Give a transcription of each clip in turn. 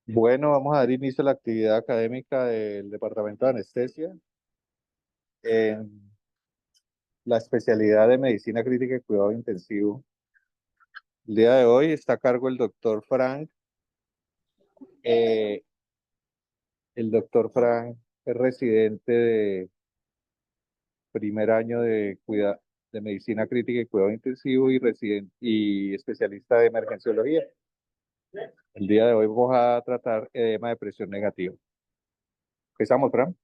Bueno, vamos a dar inicio a la actividad académica del Departamento de Anestesia en la especialidad de Medicina Crítica y Cuidado Intensivo. El día de hoy está a cargo el doctor Frank. Eh, el doctor Frank es residente de primer año de Medicina Crítica y Cuidado Intensivo y especialista de emergenciología. El día de hoy vamos a tratar edema de presión negativa. ¿Empezamos, Frank?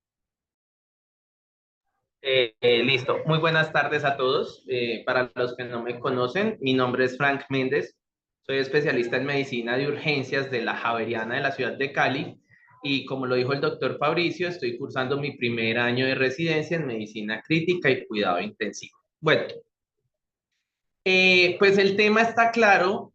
Listo. Muy buenas tardes a todos. Para los que no me conocen, mi nombre es Frank Méndez. Soy especialista en medicina de urgencias de la Javeriana de la ciudad de Cali. Y como lo dijo el doctor Fabricio, estoy cursando mi primer año de residencia en medicina crítica y cuidado intensivo. Bueno, pues el tema está claro,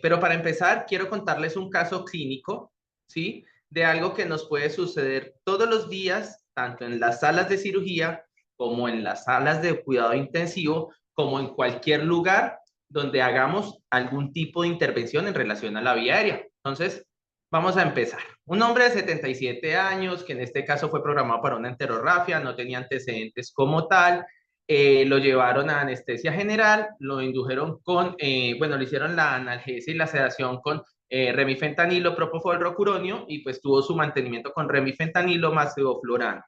pero para empezar quiero contarles un caso clínico, ¿sí? De algo que nos puede suceder todos los días, tanto en las salas de cirugía como en las salas de cuidado intensivo, como en cualquier lugar donde hagamos algún tipo de intervención en relación a la vía aérea. Entonces, vamos a empezar. Un hombre de 77 años, que en este caso fue programado para una enterorrafia, no tenía antecedentes como tal, lo llevaron a anestesia general, lo indujeron con, bueno, le hicieron la analgesia y la sedación con remifentanilo, propofol, rocuronio, y pues tuvo su mantenimiento con remifentanilo más sevoflurano.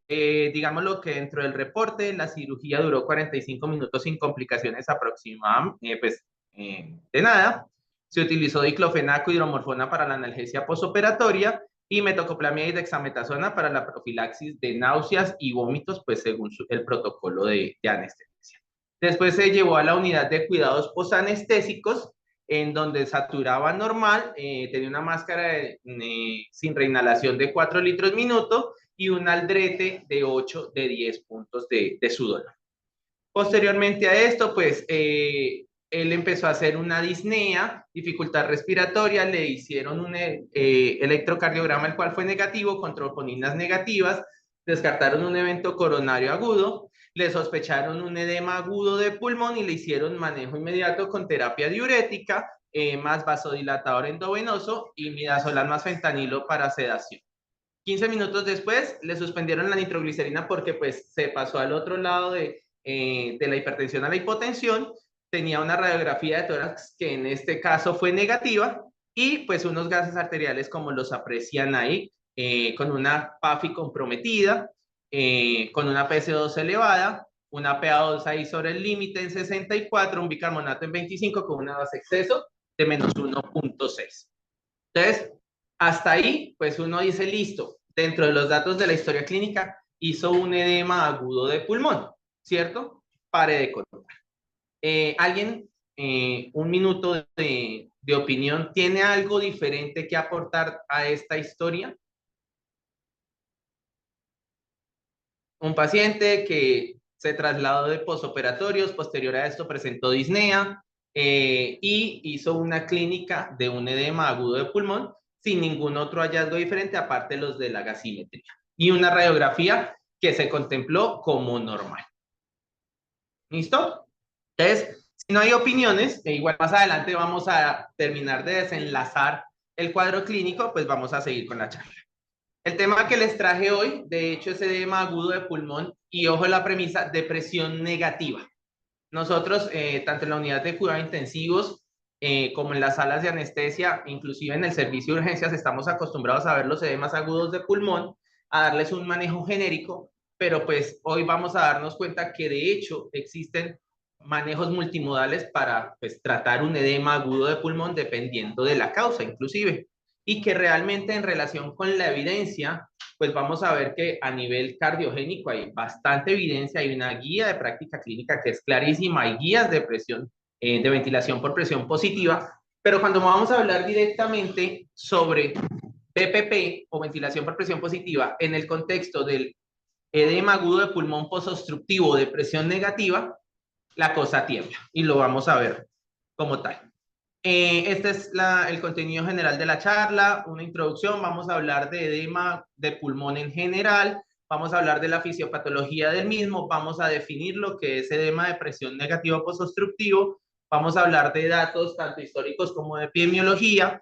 Digámoslo que dentro del reporte, la cirugía duró 45 minutos sin complicaciones aproximadamente, de nada. Se utilizó diclofenaco y hidromorfona para la analgesia posoperatoria y metoclopramida y dexametasona para la profilaxis de náuseas y vómitos, pues según el protocolo de anestesia. Después se llevó a la unidad de cuidados posanestésicos, en donde saturaba normal, tenía una máscara sin reinhalación de 4 litros minuto y un aldrete de 8 de 10 puntos de sudor. Posteriormente a esto, pues él empezó a hacer una disnea, dificultad respiratoria, le hicieron un electrocardiograma, el cual fue negativo, con troponinas negativas, descartaron un evento coronario agudo, le sospecharon un edema agudo de pulmón y le hicieron manejo inmediato con terapia diurética, más vasodilatador endovenoso y midazolam más fentanilo para sedación. 15 minutos después le suspendieron la nitroglicerina porque pues se pasó al otro lado de la hipertensión a la hipotensión, tenía una radiografía de tórax que en este caso fue negativa y pues unos gases arteriales como los aprecian ahí, con una PAFI comprometida, con una PC2 elevada, una PA2 ahí sobre el límite en 64, un bicarbonato en 25 con una base exceso de menos 1.6. Entonces, hasta ahí, pues uno dice, listo, dentro de los datos de la historia clínica, hizo un edema agudo de pulmón, ¿cierto? Pare de contar. ¿Alguien, un minuto de opinión, tiene algo diferente que aportar a esta historia? Un paciente que se trasladó de posoperatorios, posterior a esto presentó disnea y hizo una clínica de un edema agudo de pulmón sin ningún otro hallazgo diferente aparte de los de la gasimetría y una radiografía que se contempló como normal. ¿Listo? Entonces, si no hay opiniones, igual más adelante vamos a terminar de desenlazar el cuadro clínico, pues vamos a seguir con la charla. El tema que les traje hoy, de hecho, es edema agudo de pulmón y ojo la premisa, depresión negativa. Nosotros, tanto en la unidad de cuidados intensivos como en las salas de anestesia, inclusive en el servicio de urgencias, estamos acostumbrados a ver los edemas agudos de pulmón, a darles un manejo genérico, pero pues hoy vamos a darnos cuenta que de hecho existen manejos multimodales para pues, tratar un edema agudo de pulmón dependiendo de la causa inclusive, y que realmente en relación con la evidencia pues vamos a ver que a nivel cardiogénico hay bastante evidencia, hay una guía de práctica clínica que es clarísima, hay guías de presión, de ventilación por presión positiva, pero cuando vamos a hablar directamente sobre PPP o ventilación por presión positiva en el contexto del edema agudo de pulmón posobstructivo de presión negativa, la cosa tiembla y lo vamos a ver como tal. Este es el contenido general de la charla, una introducción, vamos a hablar de edema de pulmón en general, vamos a hablar de la fisiopatología del mismo, vamos a definir lo que es edema de presión negativo posobstructivo, vamos a hablar de datos tanto históricos como de epidemiología,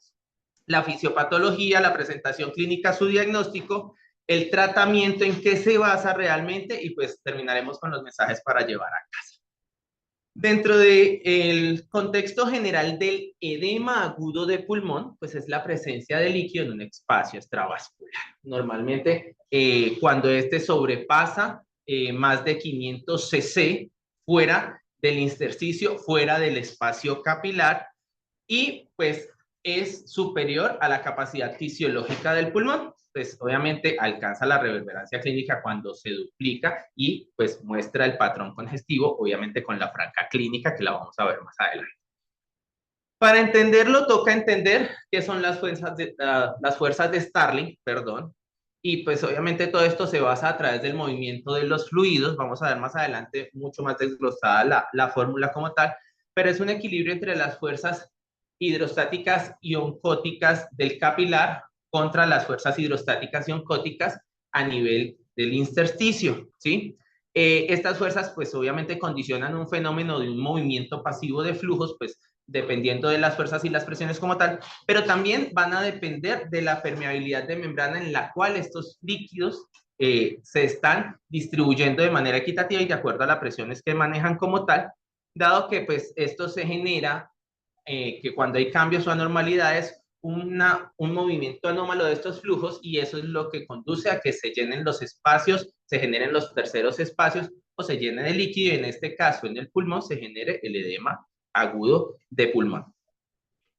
la fisiopatología, la presentación clínica, su diagnóstico, el tratamiento en qué se basa realmente y pues terminaremos con los mensajes para llevar a casa. Dentro del contexto general del edema agudo de pulmón, pues es la presencia de líquido en un espacio extravascular. Normalmente, cuando este sobrepasa más de 500 cc fuera del intersticio, fuera del espacio capilar, y pues es superior a la capacidad fisiológica del pulmón, pues obviamente alcanza la reverberancia clínica cuando se duplica y pues muestra el patrón congestivo, obviamente con la franja clínica que la vamos a ver más adelante. Para entenderlo, toca entender qué son las fuerzas de Starling, perdón, y pues obviamente todo esto se basa a través del movimiento de los fluidos. Vamos a ver más adelante mucho más desglosada la fórmula como tal, pero es un equilibrio entre las fuerzas hidrostáticas y oncóticas del capilar contra las fuerzas hidrostáticas y oncóticas a nivel del intersticio, ¿sí? Estas fuerzas pues obviamente condicionan un fenómeno de un movimiento pasivo de flujos, pues dependiendo de las fuerzas y las presiones como tal, pero también van a depender de la permeabilidad de membrana en la cual estos líquidos se están distribuyendo de manera equitativa y de acuerdo a las presiones que manejan como tal, dado que pues esto se genera que cuando hay cambios o anormalidades, un movimiento anómalo de estos flujos y eso es lo que conduce a que se llenen los espacios, se generen los terceros espacios o se llene de líquido y en este caso en el pulmón se genere el edema agudo de pulmón.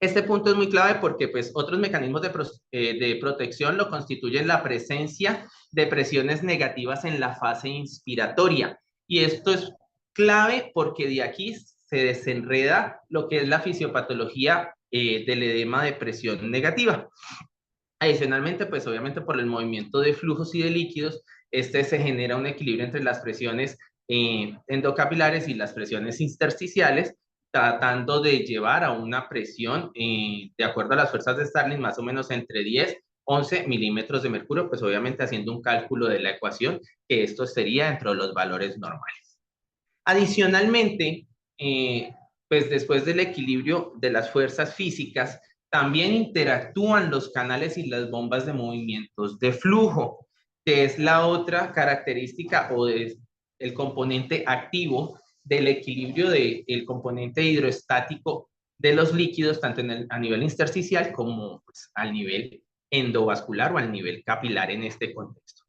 Este punto es muy clave porque pues, otros mecanismos de protección lo constituyen la presencia de presiones negativas en la fase inspiratoria. Y esto es clave porque de aquí se desenreda lo que es la fisiopatología del edema de presión negativa. Adicionalmente, pues obviamente por el movimiento de flujos y de líquidos, se genera un equilibrio entre las presiones endocapilares y las presiones intersticiales, tratando de llevar a una presión, de acuerdo a las fuerzas de Starling, más o menos entre 10, 11 milímetros de mercurio, pues obviamente haciendo un cálculo de la ecuación, que esto sería dentro de los valores normales. Adicionalmente, pues después del equilibrio de las fuerzas físicas, también interactúan los canales y las bombas de movimientos de flujo, que es la otra característica o el componente activo del equilibrio del componente hidroestático de los líquidos, tanto a nivel intersticial como pues, al nivel endovascular o al nivel capilar en este contexto.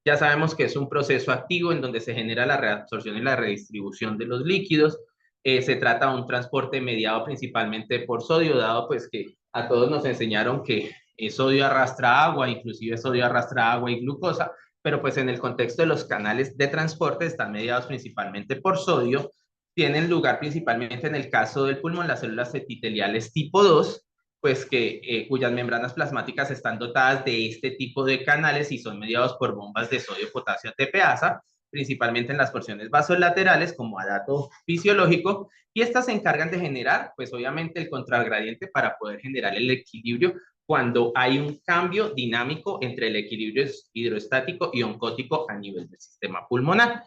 Ya sabemos que es un proceso activo en donde se genera la reabsorción y la redistribución de los líquidos. Se trata de un transporte mediado principalmente por sodio, dado pues que a todos nos enseñaron que sodio arrastra agua, inclusive sodio arrastra agua y glucosa, pero pues en el contexto de los canales de transporte están mediados principalmente por sodio, tienen lugar principalmente en el caso del pulmón las células epiteliales tipo 2, pues que cuyas membranas plasmáticas están dotadas de este tipo de canales y son mediados por bombas de sodio-potasio TPasa, principalmente en las porciones vasolaterales como a dato fisiológico, y estas se encargan de generar, pues obviamente, el contragradiente para poder generar el equilibrio cuando hay un cambio dinámico entre el equilibrio hidroestático y oncótico a nivel del sistema pulmonar.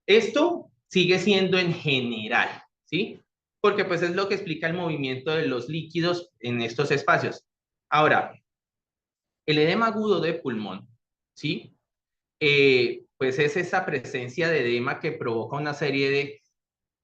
Esto sigue siendo en general, ¿sí? Porque pues es lo que explica el movimiento de los líquidos en estos espacios. Ahora, el edema agudo de pulmón, ¿sí? Pues es esa presencia de edema que provoca una serie de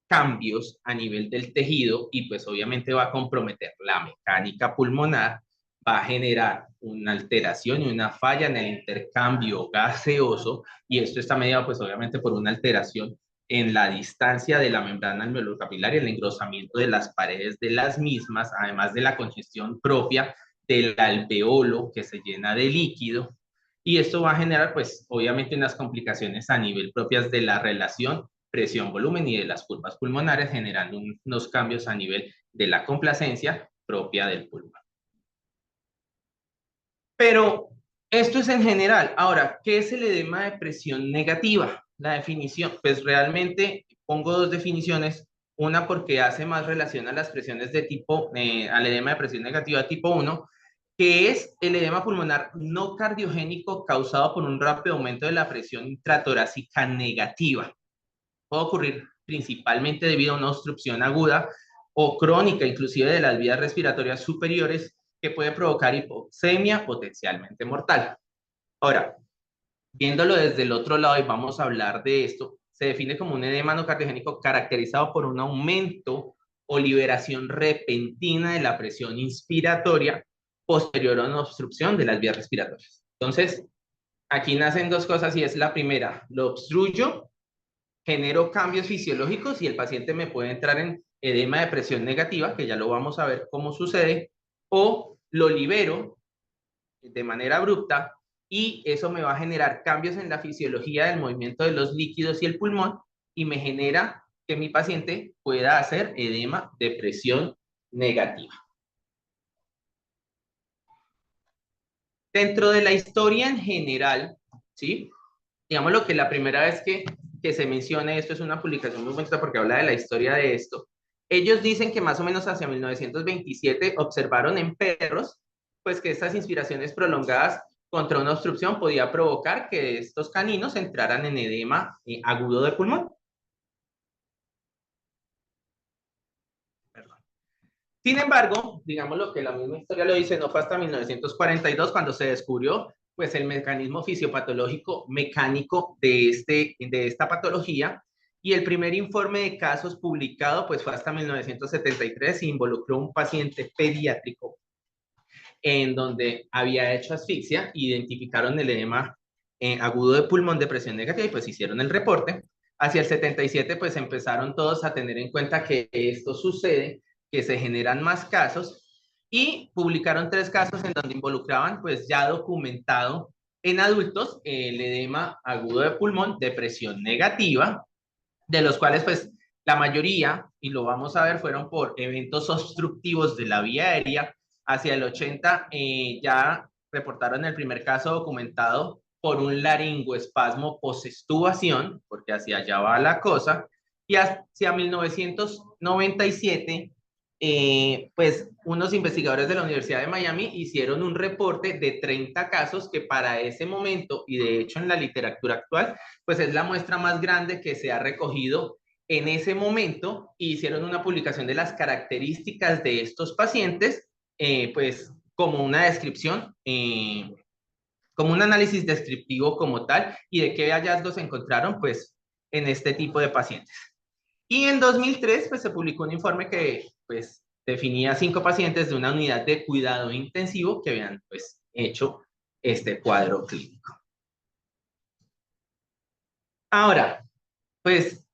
cambios a nivel del tejido y pues obviamente va a comprometer la mecánica pulmonar, va a generar una alteración y una falla en el intercambio gaseoso y esto está mediado pues obviamente por una alteración en la distancia de la membrana alveolocapilar y el engrosamiento de las paredes de las mismas, además de la congestión propia del alveolo que se llena de líquido. Y esto va a generar, pues, obviamente unas complicaciones a nivel propias de la relación presión-volumen y de las curvas pulmonares, generando unos cambios a nivel de la complacencia propia del pulmón. Pero esto es en general. Ahora, ¿qué es el edema de presión negativa? La definición, pues realmente pongo dos definiciones. Una porque hace más relación a las presiones de tipo, al edema de presión negativa tipo 1, que es el edema pulmonar no cardiogénico causado por un rápido aumento de la presión intratorácica negativa. Puede ocurrir principalmente debido a una obstrucción aguda o crónica, inclusive de las vías respiratorias superiores, que puede provocar hipoxemia potencialmente mortal. Ahora, viéndolo desde el otro lado y vamos a hablar de esto, se define como un edema no cardiogénico caracterizado por un aumento o liberación repentina de la presión inspiratoria posterior a una obstrucción de las vías respiratorias. Entonces, aquí nacen dos cosas y es la primera, lo obstruyo, genero cambios fisiológicos y el paciente me puede entrar en edema de presión negativa, que ya lo vamos a ver cómo sucede, o lo libero de manera abrupta y eso me va a generar cambios en la fisiología del movimiento de los líquidos y el pulmón y me genera que mi paciente pueda hacer edema de presión negativa. Dentro de la historia en general, ¿sí? Digamos lo que la primera vez que se menciona esto es una publicación muy bonita porque habla de la historia de esto. Ellos dicen que más o menos hacia 1927 observaron en perros pues que estas inspiraciones prolongadas contra una obstrucción podía provocar que estos caninos entraran en edema agudo de pulmón. Perdón. Sin embargo, digamos lo que la misma historia lo dice, no fue hasta 1942 cuando se descubrió pues el mecanismo fisiopatológico mecánico de esta patología y el primer informe de casos publicado pues fue hasta 1973 y involucró a un paciente pediátrico en donde había hecho asfixia, identificaron el edema agudo de pulmón de presión negativa y pues hicieron el reporte. Hacia el 77 pues empezaron todos a tener en cuenta que esto sucede, que se generan más casos y publicaron 3 casos en donde involucraban pues ya documentado en adultos el edema agudo de pulmón de presión negativa, de los cuales pues la mayoría, y lo vamos a ver, fueron por eventos obstructivos de la vía aérea. Hacia el 80 ya reportaron el primer caso documentado por un laringoespasmo postestubación, porque hacia allá va la cosa, y hacia 1997 pues unos investigadores de la Universidad de Miami hicieron un reporte de 30 casos que para ese momento, y de hecho en la literatura actual, pues es la muestra más grande que se ha recogido en ese momento, y hicieron una publicación de las características de estos pacientes, pues como una descripción, como un análisis descriptivo como tal, y de qué hallazgos se encontraron pues en este tipo de pacientes. Y en 2003 pues se publicó un informe que pues definía 5 pacientes de una unidad de cuidado intensivo que habían pues hecho este cuadro clínico. Ahora, pues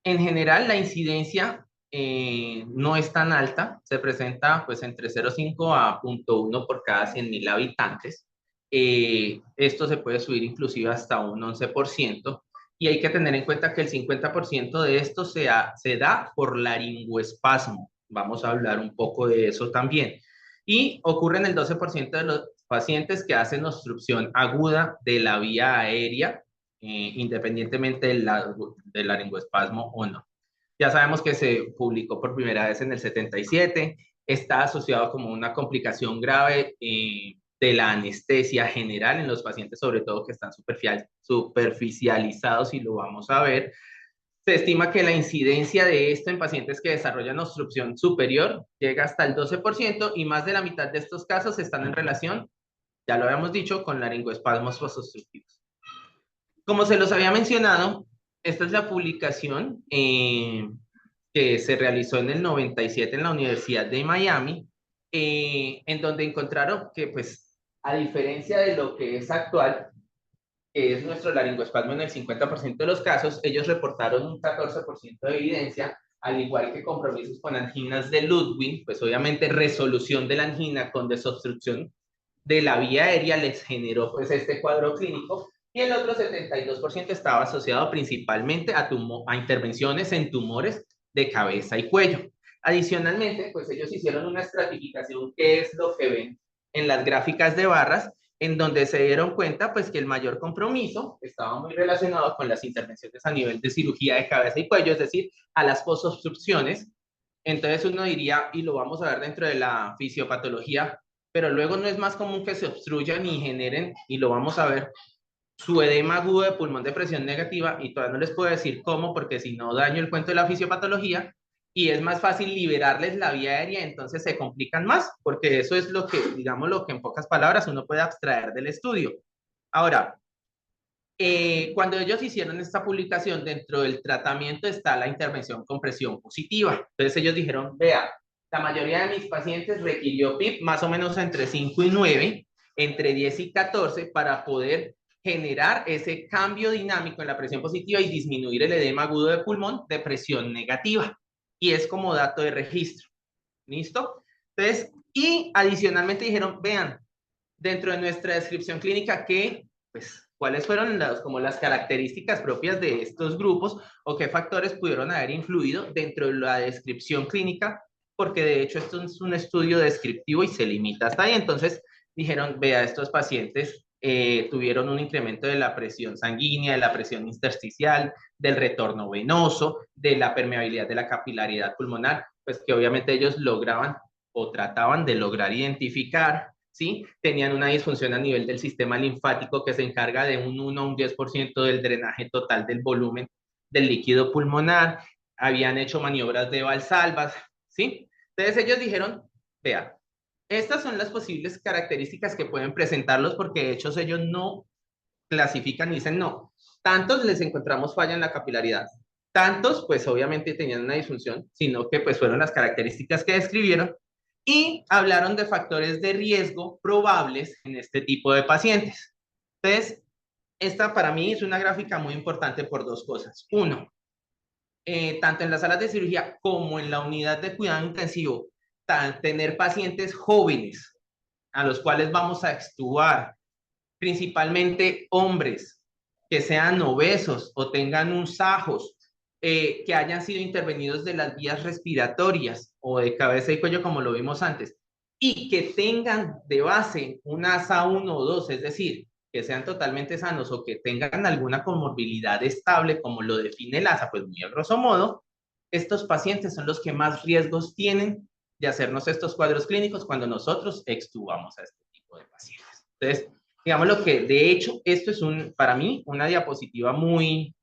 en general la incidencia no es tan alta, se presenta pues entre 0,5 a 0,1 por cada 100.000 habitantes. Esto se puede subir inclusive hasta un 11%, y hay que tener en cuenta que el 50% de esto se da por laringoespasmo. Vamos a hablar un poco de eso también. Y ocurre en el 12% de los pacientes que hacen obstrucción aguda de la vía aérea, independientemente del laringoespasmo o no. Ya sabemos que se publicó por primera vez en el 77, está asociado como una complicación grave de la anestesia general en los pacientes, sobre todo que están superficializados, y lo vamos a ver. Se estima que la incidencia de esto en pacientes que desarrollan obstrucción superior llega hasta el 12%, y más de la mitad de estos casos están en relación, ya lo habíamos dicho, con laringoespasmos posobstructivos. Como se los había mencionado, esta es la publicación que se realizó en el 97 en la Universidad de Miami, en donde encontraron que, pues, a diferencia de lo que es actual, que es nuestro laringoespasmo en el 50% de los casos, ellos reportaron un 14% de evidencia, al igual que compromisos con anginas de Ludwig, pues obviamente resolución de la angina con desobstrucción de la vía aérea les generó pues este cuadro clínico, y el otro 72% estaba asociado principalmente a intervenciones en tumores de cabeza y cuello. Adicionalmente, pues ellos hicieron una estratificación, que es lo que ven en las gráficas de barras, en donde se dieron cuenta pues que el mayor compromiso estaba muy relacionado con las intervenciones a nivel de cirugía de cabeza y cuello, es decir, a las posobstrucciones. Entonces uno diría, y lo vamos a ver dentro de la fisiopatología, pero luego no es más común que se obstruyan y generen, y lo vamos a ver, su edema agudo de pulmón de presión negativa, y todavía no les puedo decir cómo, porque si no daño el cuento de la fisiopatología, y es más fácil liberarles la vía aérea, entonces se complican más, porque eso es lo que, digamos, lo que en pocas palabras uno puede abstraer del estudio. Ahora, cuando ellos hicieron esta publicación, dentro del tratamiento está la intervención con presión positiva. Entonces ellos dijeron, vea, la mayoría de mis pacientes requirió PIP más o menos entre 5 y 9, entre 10 y 14, para poder generar ese cambio dinámico en la presión positiva y disminuir el edema agudo de pulmón de presión negativa. Y es como dato de registro. ¿Listo? Entonces, y adicionalmente dijeron, vean, dentro de nuestra descripción clínica, que, pues, cuáles fueron como las características propias de estos grupos o qué factores pudieron haber influido dentro de la descripción clínica, porque de hecho esto es un estudio descriptivo y se limita hasta ahí. Entonces dijeron, vea, estos pacientes tuvieron un incremento de la presión sanguínea, de la presión intersticial, del retorno venoso, de la permeabilidad de la capilaridad pulmonar, pues que obviamente ellos lograban o trataban de lograr identificar, ¿sí? Tenían una disfunción a nivel del sistema linfático que se encarga de un 1 a un 10% del drenaje total del volumen del líquido pulmonar, habían hecho maniobras de valsalvas, ¿sí? Entonces ellos dijeron, vea, estas son las posibles características que pueden presentarlos, porque de hecho ellos no clasifican y dicen, no, tantos les encontramos falla en la capilaridad, tantos pues obviamente tenían una disfunción, sino que pues fueron las características que describieron, y hablaron de factores de riesgo probables en este tipo de pacientes. Entonces, esta para mí es una gráfica muy importante por dos cosas. Uno, tanto en las salas de cirugía como en la unidad de cuidado intensivo, tener pacientes jóvenes a los cuales vamos a extubar, principalmente hombres que sean obesos o tengan un sajos, que hayan sido intervenidos de las vías respiratorias o de cabeza y cuello, como lo vimos antes, y que tengan de base un ASA 1 o 2, es decir, que sean totalmente sanos o que tengan alguna comorbilidad estable, como lo define el ASA, pues muy a grosso modo, estos pacientes son los que más riesgos tienen de hacernos estos cuadros clínicos cuando nosotros extubamos a este tipo de pacientes. Entonces, digamos lo que, de hecho, esto es para mí una diapositiva muy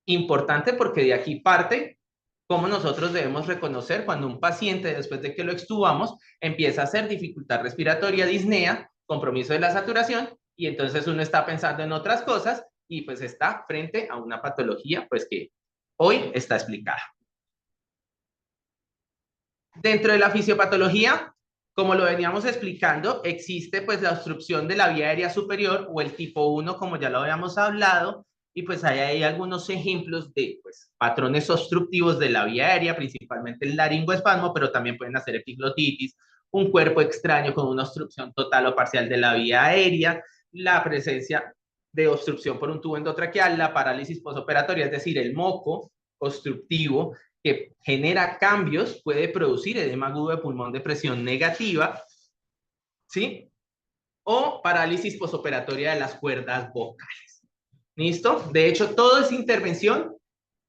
importante, porque de aquí parte cómo nosotros debemos reconocer cuando un paciente, después de que lo extubamos, empieza a hacer dificultad respiratoria, disnea, compromiso de la saturación, y entonces uno está pensando en otras cosas y pues está frente a una patología pues que hoy está explicada. Dentro de la fisiopatología, como lo veníamos explicando, existe pues la obstrucción de la vía aérea superior o el tipo 1, como ya lo habíamos hablado, y pues hay algunos ejemplos de pues, patrones obstructivos de la vía aérea, principalmente el laringoespasmo, pero también pueden hacer epiglotitis, un cuerpo extraño con una obstrucción total o parcial de la vía aérea, la presencia de obstrucción por un tubo endotraqueal, la parálisis postoperatoria, es decir, el moco obstructivo que genera cambios, puede producir edema agudo de pulmón de presión negativa, ¿sí? O parálisis postoperatoria de las cuerdas vocales. ¿Listo? De hecho, todo es intervención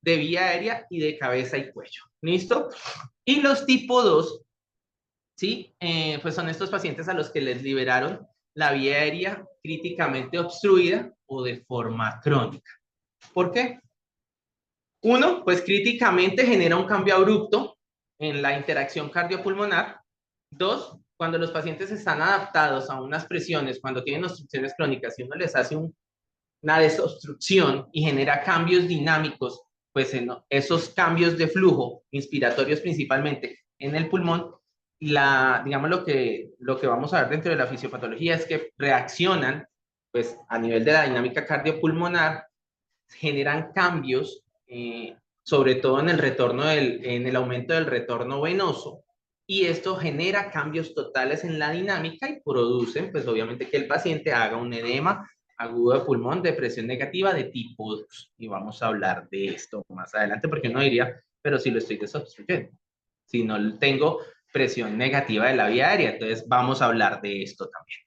de vía aérea y de cabeza y cuello. ¿Listo? Y los tipo 2, ¿sí? Pues son estos pacientes a los que les liberaron la vía aérea críticamente obstruida o de forma crónica. ¿Por qué? Uno, pues críticamente genera un cambio abrupto en la interacción cardiopulmonar. Dos, cuando los pacientes están adaptados a unas presiones, cuando tienen obstrucciones crónicas y uno les hace una desobstrucción y genera cambios dinámicos, pues en esos cambios de flujo, inspiratorios principalmente en el pulmón, digamos lo que vamos a ver dentro de la fisiopatología es que reaccionan pues a nivel de la dinámica cardiopulmonar, generan cambios, sobre todo en el retorno en el aumento del retorno venoso, y esto genera cambios totales en la dinámica y producen, pues obviamente, que el paciente haga un edema agudo de pulmón de presión negativa de tipo 2. Y vamos a hablar de esto más adelante, porque uno diría, pero si lo estoy desobstruyendo, si no tengo presión negativa de la vía aérea, entonces vamos a hablar de esto también.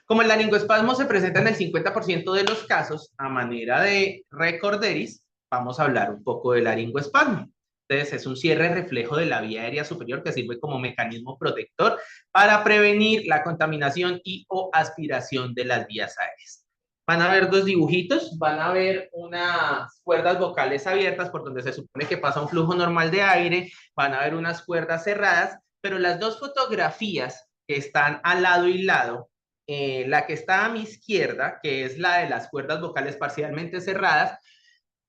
Como el laringoespasmo se presenta en el 50% de los casos, a manera de recorderis, vamos a hablar un poco del laringoespasmo. Entonces, es un cierre reflejo de la vía aérea superior que sirve como mecanismo protector para prevenir la contaminación y o aspiración de las vías aéreas. Van a ver dos dibujitos, van a ver unas cuerdas vocales abiertas por donde se supone que pasa un flujo normal de aire, van a ver unas cuerdas cerradas, pero las dos fotografías que están al lado y lado, la que está a mi izquierda, que es la de las cuerdas vocales parcialmente cerradas,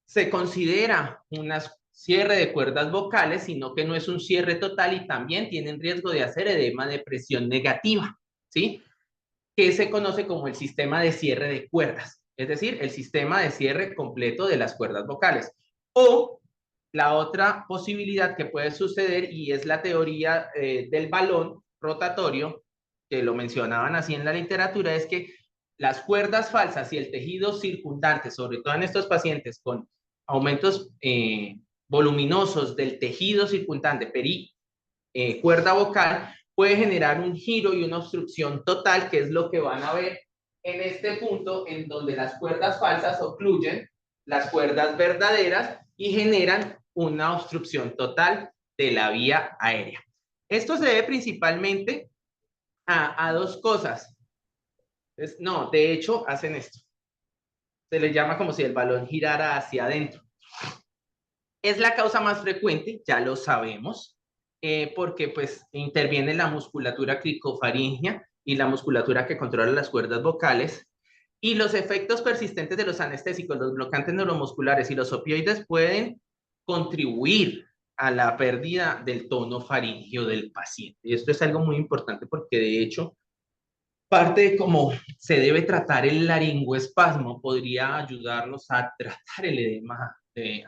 se considera un cierre de cuerdas vocales, sino que no es un cierre total y también tienen riesgo de hacer edema de presión negativa, ¿sí? Que se conoce como el sistema de cierre de cuerdas, es decir, el sistema de cierre completo de las cuerdas vocales. O la otra posibilidad que puede suceder, y es la teoría del balón rotatorio, que lo mencionaban así en la literatura, es que las cuerdas falsas y el tejido circundante, sobre todo en estos pacientes con aumentos voluminosos del tejido circundante, cuerda vocal, puede generar un giro y una obstrucción total, que es lo que van a ver en este punto, en donde las cuerdas falsas ocluyen las cuerdas verdaderas y generan una obstrucción total de la vía aérea. Esto se debe principalmente a dos cosas. No, de hecho, hacen esto. Se les llama como si el balón girara hacia adentro. Es la causa más frecuente, ya lo sabemos, porque pues interviene la musculatura cricofaringea y la musculatura que controla las cuerdas vocales, y los efectos persistentes de los anestésicos, los bloqueantes neuromusculares y los opioides pueden contribuir a la pérdida del tono faríngeo del paciente. Y esto es algo muy importante porque de hecho parte de cómo se debe tratar el laringoespasmo podría ayudarnos a tratar el edema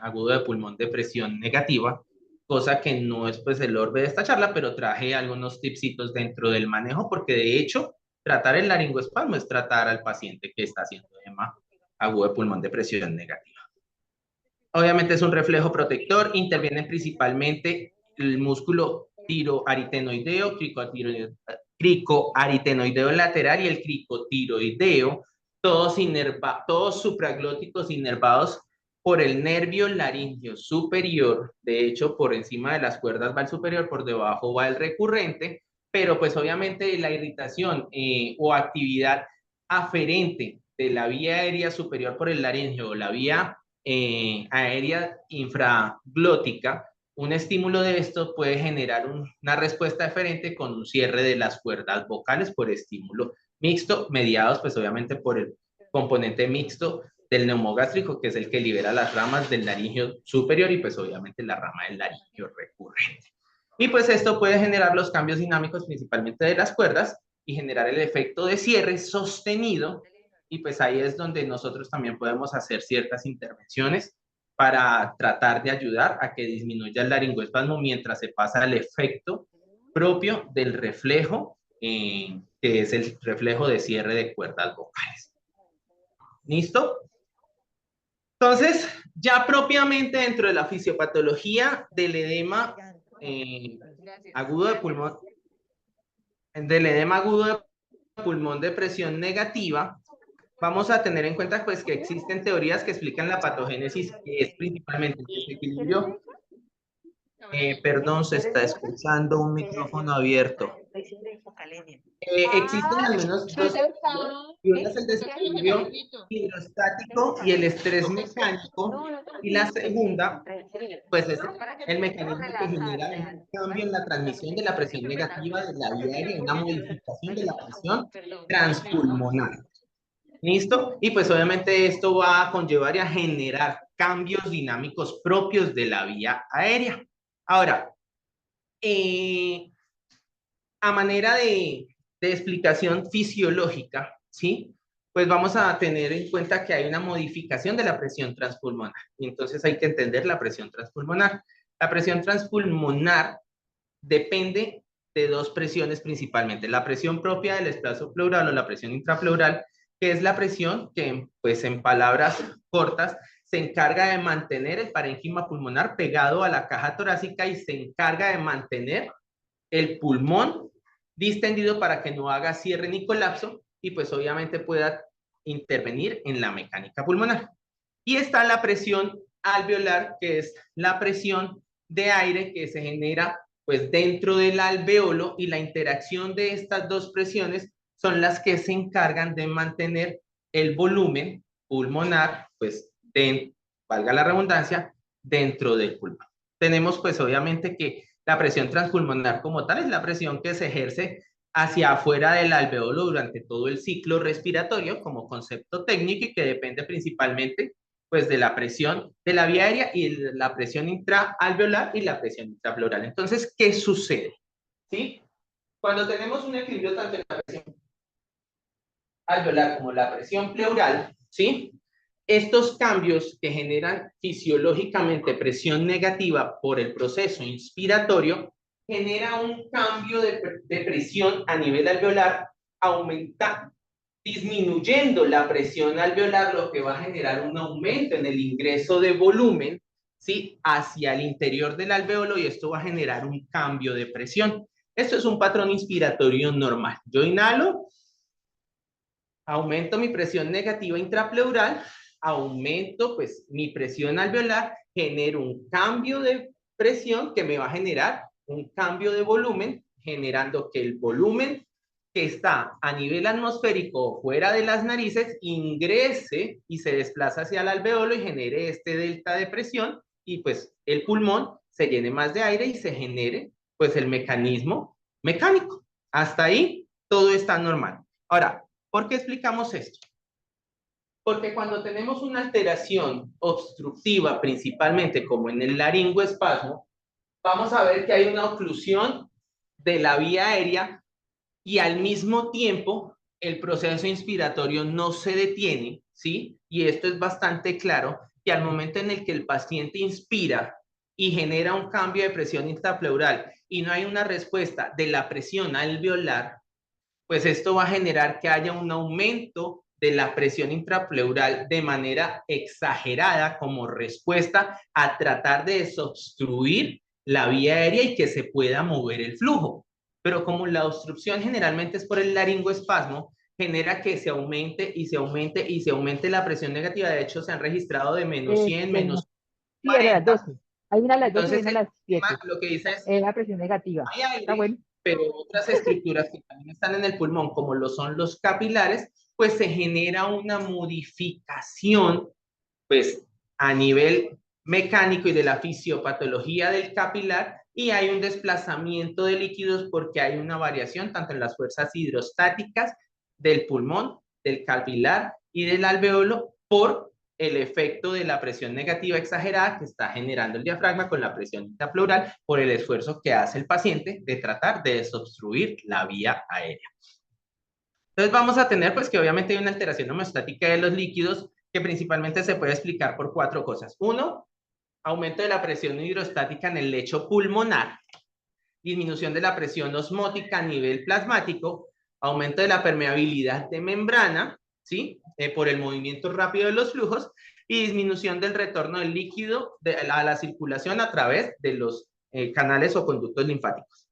agudo de pulmón de presión negativa, cosa que no es pues el orbe de esta charla, pero traje algunos tipsitos dentro del manejo, porque de hecho tratar el laringoespasmo es tratar al paciente que está haciendo edema agudo de pulmón de presión negativa. Obviamente es un reflejo protector, intervienen principalmente el músculo tiroaritenoideo, cricoaritenoideo lateral y el cricotiroideo, todos supraglóticos inervados por el nervio laríngeo superior. De hecho, por encima de las cuerdas va el superior, por debajo va el recurrente, pero pues obviamente la irritación o actividad aferente de la vía aérea superior por el laringio o la vía aérea infraglótica, un estímulo de esto puede generar una respuesta diferente con un cierre de las cuerdas vocales por estímulo mixto, mediados pues obviamente por el componente mixto del neumogástrico, que es el que libera las ramas del laringio superior y pues obviamente la rama del laringio recurrente. Y pues esto puede generar los cambios dinámicos principalmente de las cuerdas y generar el efecto de cierre sostenido, y pues ahí es donde nosotros también podemos hacer ciertas intervenciones para tratar de ayudar a que disminuya el laringoespasmo mientras se pasa el efecto propio del reflejo, que es el reflejo de cierre de cuerdas vocales. ¿Listo? Entonces, ya propiamente dentro de la fisiopatología del edema agudo de pulmón, de presión negativa, vamos a tener en cuenta pues que existen teorías que explican la patogénesis, que es principalmente el desequilibrio. Perdón, se está escuchando un micrófono abierto. Existen al menos dos, y una es el desequilibrio hidrostático y el estrés mecánico, y la segunda pues es el mecanismo que genera un cambio en la transmisión de la presión negativa de la vía aérea, una modificación de la presión transpulmonar. ¿Listo? Y pues obviamente esto va a conllevar y a generar cambios dinámicos propios de la vía aérea. Ahora, a manera de explicación fisiológica, ¿sí? Pues vamos a tener en cuenta que hay una modificación de la presión transpulmonar. Y entonces hay que entender la presión transpulmonar. La presión transpulmonar depende de dos presiones principalmente. La presión propia del espacio pleural o la presión intrapleural, que es la presión que, pues en palabras cortas, se encarga de mantener el parénquima pulmonar pegado a la caja torácica y se encarga de mantener el pulmón distendido para que no haga cierre ni colapso y pues obviamente pueda intervenir en la mecánica pulmonar. Y está la presión alveolar, que es la presión de aire que se genera pues dentro del alveolo, y la interacción de estas dos presiones son las que se encargan de mantener el volumen pulmonar, pues, valga la redundancia, dentro del pulmón. Tenemos, pues, obviamente que la presión transpulmonar como tal es la presión que se ejerce hacia afuera del alveolo durante todo el ciclo respiratorio como concepto técnico y que depende principalmente pues de la presión de la vía aérea y la presión intraalveolar y la presión intrapleural. Entonces, ¿qué sucede? ¿Sí? Cuando tenemos un equilibrio tanto en la presión alveolar como la presión pleural, ¿sí? Estos cambios que generan fisiológicamente presión negativa por el proceso inspiratorio genera un cambio de presión a nivel alveolar, disminuyendo la presión alveolar, lo que va a generar un aumento en el ingreso de volumen, ¿sí? Hacia el interior del alveolo y esto va a generar un cambio de presión. Esto es un patrón inspiratorio normal. Yo inhalo, aumento mi presión negativa intrapleural, aumento pues mi presión alveolar, genero un cambio de presión que me va a generar un cambio de volumen, generando que el volumen que está a nivel atmosférico fuera de las narices ingrese y se desplaza hacia el alveolo y genere este delta de presión y pues el pulmón se llene más de aire y se genere pues el mecanismo mecánico. Hasta ahí todo está normal. Ahora, ¿por qué explicamos esto? Porque cuando tenemos una alteración obstructiva, principalmente como en el laringoespasmo, vamos a ver que hay una oclusión de la vía aérea y al mismo tiempo el proceso inspiratorio no se detiene, ¿sí? Y esto es bastante claro, que al momento en el que el paciente inspira y genera un cambio de presión intrapleural y no hay una respuesta de la presión alveolar, pues esto va a generar que haya un aumento de la presión intrapleural de manera exagerada como respuesta a tratar de desobstruir la vía aérea y que se pueda mover el flujo. Pero como la obstrucción generalmente es por el laringoespasmo, genera que se aumente y se aumente y se aumente la presión negativa. De hecho, se han registrado de menos 100, Señor. menos Sí, era a las 40. 12. Hay una a las 12 y Entonces, una a el las sistema 7. lo que dice es, Es la presión negativa. hay Está aire, bueno. pero otras estructuras que también están en el pulmón, como lo son los capilares, pues se genera una modificación, pues a nivel mecánico y de la fisiopatología del capilar, y hay un desplazamiento de líquidos porque hay una variación tanto en las fuerzas hidrostáticas del pulmón, del capilar y del alveolo por el efecto de la presión negativa exagerada que está generando el diafragma con la presión intrapleural por el esfuerzo que hace el paciente de tratar de desobstruir la vía aérea. Entonces vamos a tener pues que obviamente hay una alteración homeostática de los líquidos que principalmente se puede explicar por 4 cosas. 1, aumento de la presión hidrostática en el lecho pulmonar, disminución de la presión osmótica a nivel plasmático, aumento de la permeabilidad de membrana, ¿sí? Por el movimiento rápido de los flujos y disminución del retorno del líquido a la circulación a través de los canales o conductos linfáticos.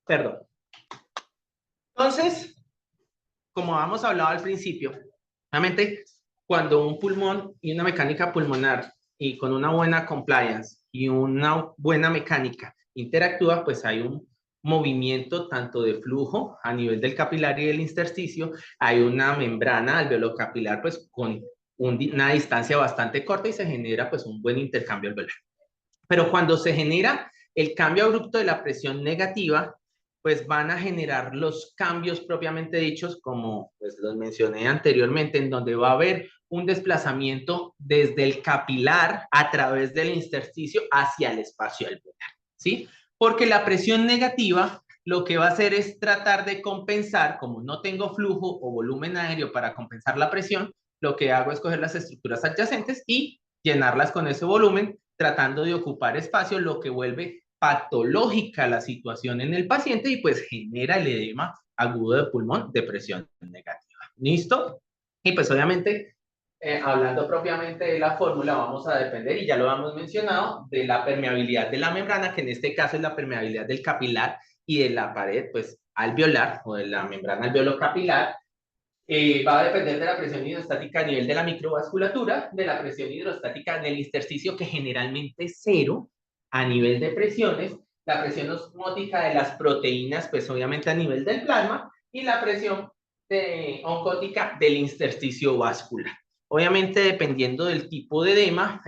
Perdón. Entonces, como habíamos hablado al principio, realmente cuando un pulmón y una mecánica pulmonar y con una buena compliance y una buena mecánica interactúa, pues hay un movimiento tanto de flujo a nivel del capilar y del intersticio, hay una membrana alveolocapilar pues con una distancia bastante corta y se genera pues un buen intercambio alveolar. Pero cuando se genera el cambio abrupto de la presión negativa, pues van a generar los cambios propiamente dichos, como pues los mencioné anteriormente, en donde va a haber un desplazamiento desde el capilar a través del intersticio hacia el espacio alveolar, ¿sí? Porque la presión negativa lo que va a hacer es tratar de compensar, como no tengo flujo o volumen aéreo para compensar la presión, lo que hago es coger las estructuras adyacentes y llenarlas con ese volumen, tratando de ocupar espacio, lo que vuelve patológica la situación en el paciente y pues genera el edema agudo de pulmón de presión negativa. ¿Listo? Y pues obviamente, hablando propiamente de la fórmula, vamos a depender, y ya lo hemos mencionado, de la permeabilidad de la membrana, que en este caso es la permeabilidad del capilar y de la pared pues alveolar o de la membrana alveolocapilar. Va a depender de la presión hidrostática a nivel de la microvasculatura, de la presión hidrostática del intersticio, que generalmente es cero a nivel de presiones, la presión osmótica de las proteínas, pues obviamente a nivel del plasma, y la presión oncótica del intersticio vascular. Obviamente, dependiendo del tipo de edema,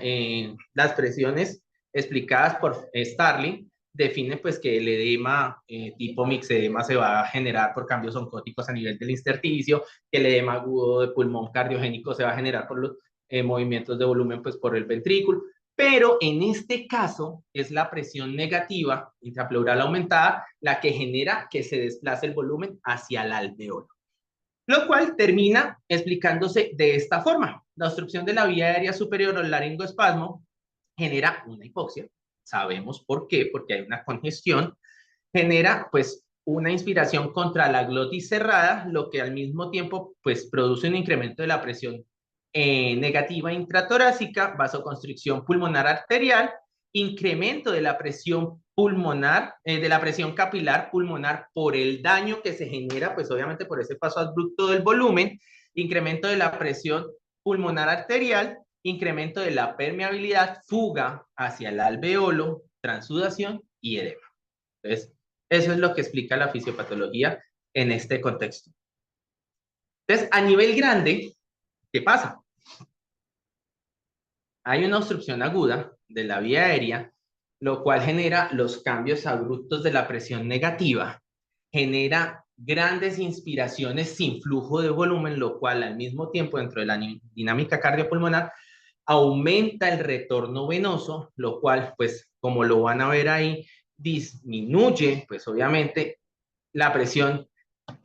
las presiones explicadas por Starling definen pues que el edema tipo mixedema se va a generar por cambios oncóticos a nivel del intersticio, que el edema agudo de pulmón cardiogénico se va a generar por los movimientos de volumen pues por el ventrículo, pero en este caso es la presión negativa intrapleural aumentada la que genera que se desplace el volumen hacia el alveolo, lo cual termina explicándose de esta forma. La obstrucción de la vía aérea superior o el laringoespasmo genera una hipoxia. Sabemos por qué, porque hay una congestión. Genera, pues, una inspiración contra la glotis cerrada, lo que al mismo tiempo, pues, produce un incremento de la presión negativa intratorácica, vasoconstricción pulmonar arterial, incremento de la presión pulmonar, de la presión capilar pulmonar por el daño que se genera, pues obviamente por ese paso abrupto del volumen, incremento de la presión pulmonar arterial, incremento de la permeabilidad, fuga hacia el alveolo, transudación y edema. Entonces, eso es lo que explica la fisiopatología en este contexto. Entonces, a nivel grande, ¿qué pasa? Hay una obstrucción aguda de la vía aérea, lo cual genera los cambios abruptos de la presión negativa, genera grandes inspiraciones sin flujo de volumen, lo cual al mismo tiempo dentro de la dinámica cardiopulmonar aumenta el retorno venoso, lo cual, pues, como lo van a ver ahí, disminuye, pues, obviamente, la presión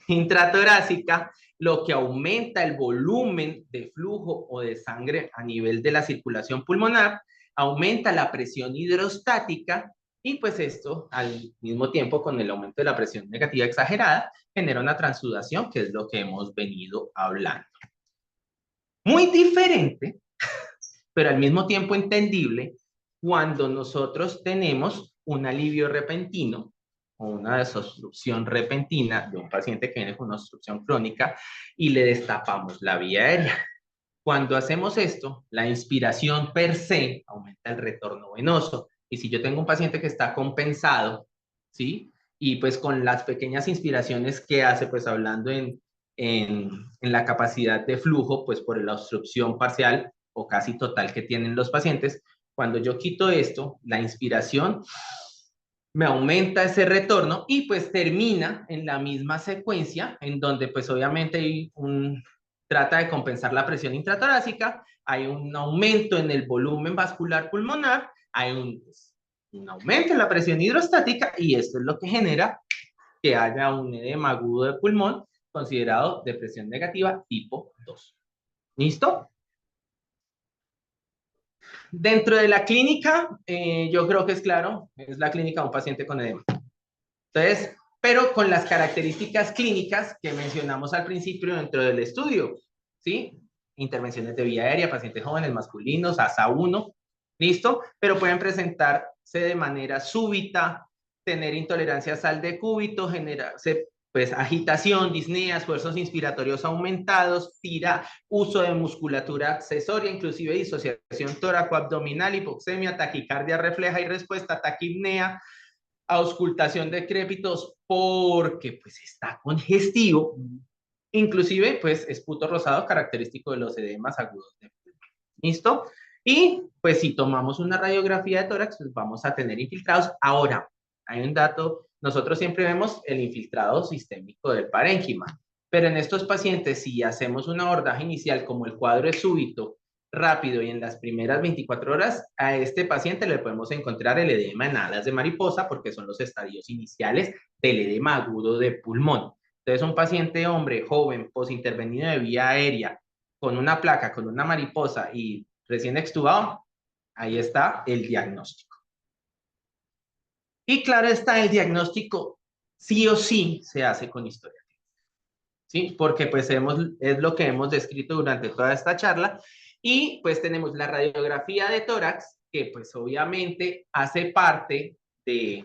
intratorácica, lo que aumenta el volumen de flujo o de sangre a nivel de la circulación pulmonar, aumenta la presión hidrostática y pues esto al mismo tiempo con el aumento de la presión negativa exagerada genera una transudación, que es lo que hemos venido hablando. Muy diferente, pero al mismo tiempo entendible, cuando nosotros tenemos un alivio repentino o una desobstrucción repentina de un paciente que viene con una obstrucción crónica y le destapamos la vía aérea. Cuando hacemos esto, la inspiración per se aumenta el retorno venoso. Y si yo tengo un paciente que está compensado, ¿sí? Y pues con las pequeñas inspiraciones que hace, pues hablando en la capacidad de flujo, pues por la obstrucción parcial o casi total que tienen los pacientes, cuando yo quito esto, la inspiración me aumenta ese retorno y pues termina en la misma secuencia en donde pues obviamente hay trata de compensar la presión intratorácica, hay un aumento en el volumen vascular pulmonar, hay un aumento en la presión hidrostática y esto es lo que genera que haya un edema agudo de pulmón considerado de presión negativa tipo 2. ¿Listo? Dentro de la clínica, yo creo que es claro, es la clínica de un paciente con edema. Entonces, pero con las características clínicas que mencionamos al principio dentro del estudio, ¿sí? Intervenciones de vía aérea, pacientes jóvenes, masculinos, ASA1, ¿listo? Pero pueden presentarse de manera súbita, tener intolerancia a sal de cúbito, generarse pues agitación, disnea, esfuerzos inspiratorios aumentados, uso de musculatura accesoria, inclusive disociación tóraco-abdominal, hipoxemia, taquicardia refleja y respuesta, taquipnea, auscultación de crépitos porque pues está congestivo, inclusive pues esputo rosado característico de los edemas agudos de pulmón. ¿Listo? Y pues si tomamos una radiografía de tórax, pues vamos a tener infiltrados. Ahora, hay un dato, nosotros siempre vemos el infiltrado sistémico del parénquima, pero en estos pacientes, si hacemos un abordaje inicial como el cuadro es súbito, rápido y en las primeras 24 horas, a este paciente le podemos encontrar el edema en alas de mariposa porque son los estadios iniciales del edema agudo de pulmón. Entonces, un paciente hombre, joven, posintervenido de vía aérea, con una placa, con una mariposa y recién extubado, ahí está el diagnóstico. Y claro está, el diagnóstico sí o sí se hace con historia. ¿Sí? Porque pues es lo que hemos descrito durante toda esta charla. Y pues tenemos la radiografía de tórax, que pues obviamente hace parte de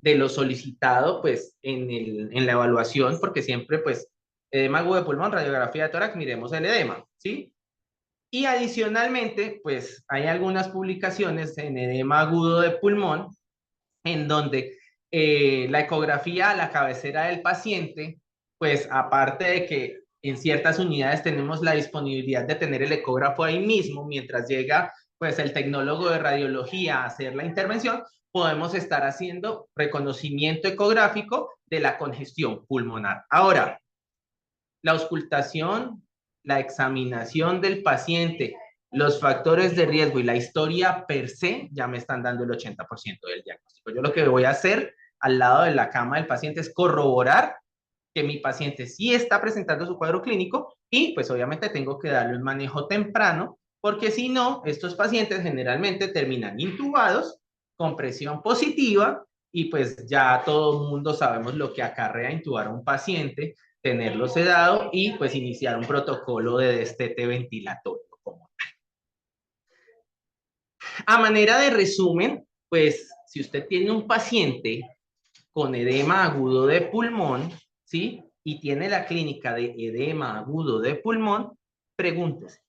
lo solicitado pues en la evaluación, porque siempre pues edema agudo de pulmón, radiografía de tórax, miremos el edema, ¿sí? Y adicionalmente pues hay algunas publicaciones en edema agudo de pulmón en donde la ecografía a la cabecera del paciente, pues aparte de que en ciertas unidades tenemos la disponibilidad de tener el ecógrafo ahí mismo, mientras llega pues el tecnólogo de radiología a hacer la intervención, podemos estar haciendo reconocimiento ecográfico de la congestión pulmonar. Ahora, la auscultación, la examinación del paciente, los factores de riesgo y la historia per se ya me están dando el 80% del diagnóstico. Yo lo que voy a hacer al lado de la cama del paciente es corroborar que mi paciente sí está presentando su cuadro clínico y pues obviamente tengo que darle un manejo temprano porque si no, estos pacientes generalmente terminan intubados con presión positiva y pues ya todo el mundo sabemos lo que acarrea intubar a un paciente, tenerlo sedado y pues iniciar un protocolo de destete ventilatorio. A manera de resumen, pues si usted tiene un paciente con edema agudo de pulmón, ¿sí? Y tiene la clínica de edema agudo de pulmón, pregúntese,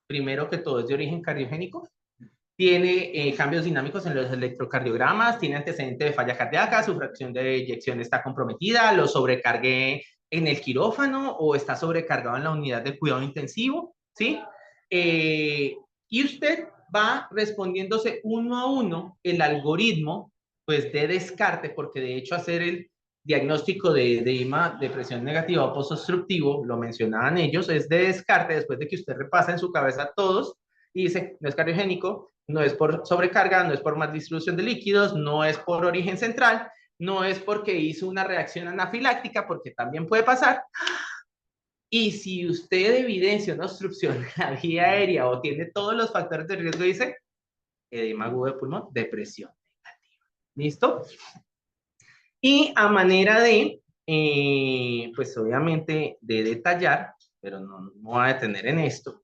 primero que todo, ¿es de origen cardiogénico? ¿Tiene cambios dinámicos en los electrocardiogramas? ¿Tiene antecedente de falla cardíaca? ¿Su fracción de eyección está comprometida? ¿Lo sobrecargué en el quirófano o está sobrecargado en la unidad de cuidado intensivo? ¿Sí? Y usted va respondiéndose uno a uno el algoritmo pues de descarte, porque de hecho hacer el diagnóstico de edema de presión negativa o post-obstructivo, lo mencionaban ellos, es de descarte después de que usted repasa en su cabeza todos y dice, no es cardiogénico, no es por sobrecarga, no es por más distribución de líquidos, no es por origen central, no es porque hizo una reacción anafiláctica, porque también puede pasar. Y si usted evidencia una obstrucción de la vía aérea o tiene todos los factores de riesgo, dice edema agudo de pulmón, depresión negativa. ¿Listo? Y a manera de, pues obviamente de detallar, pero no voy a detener en esto,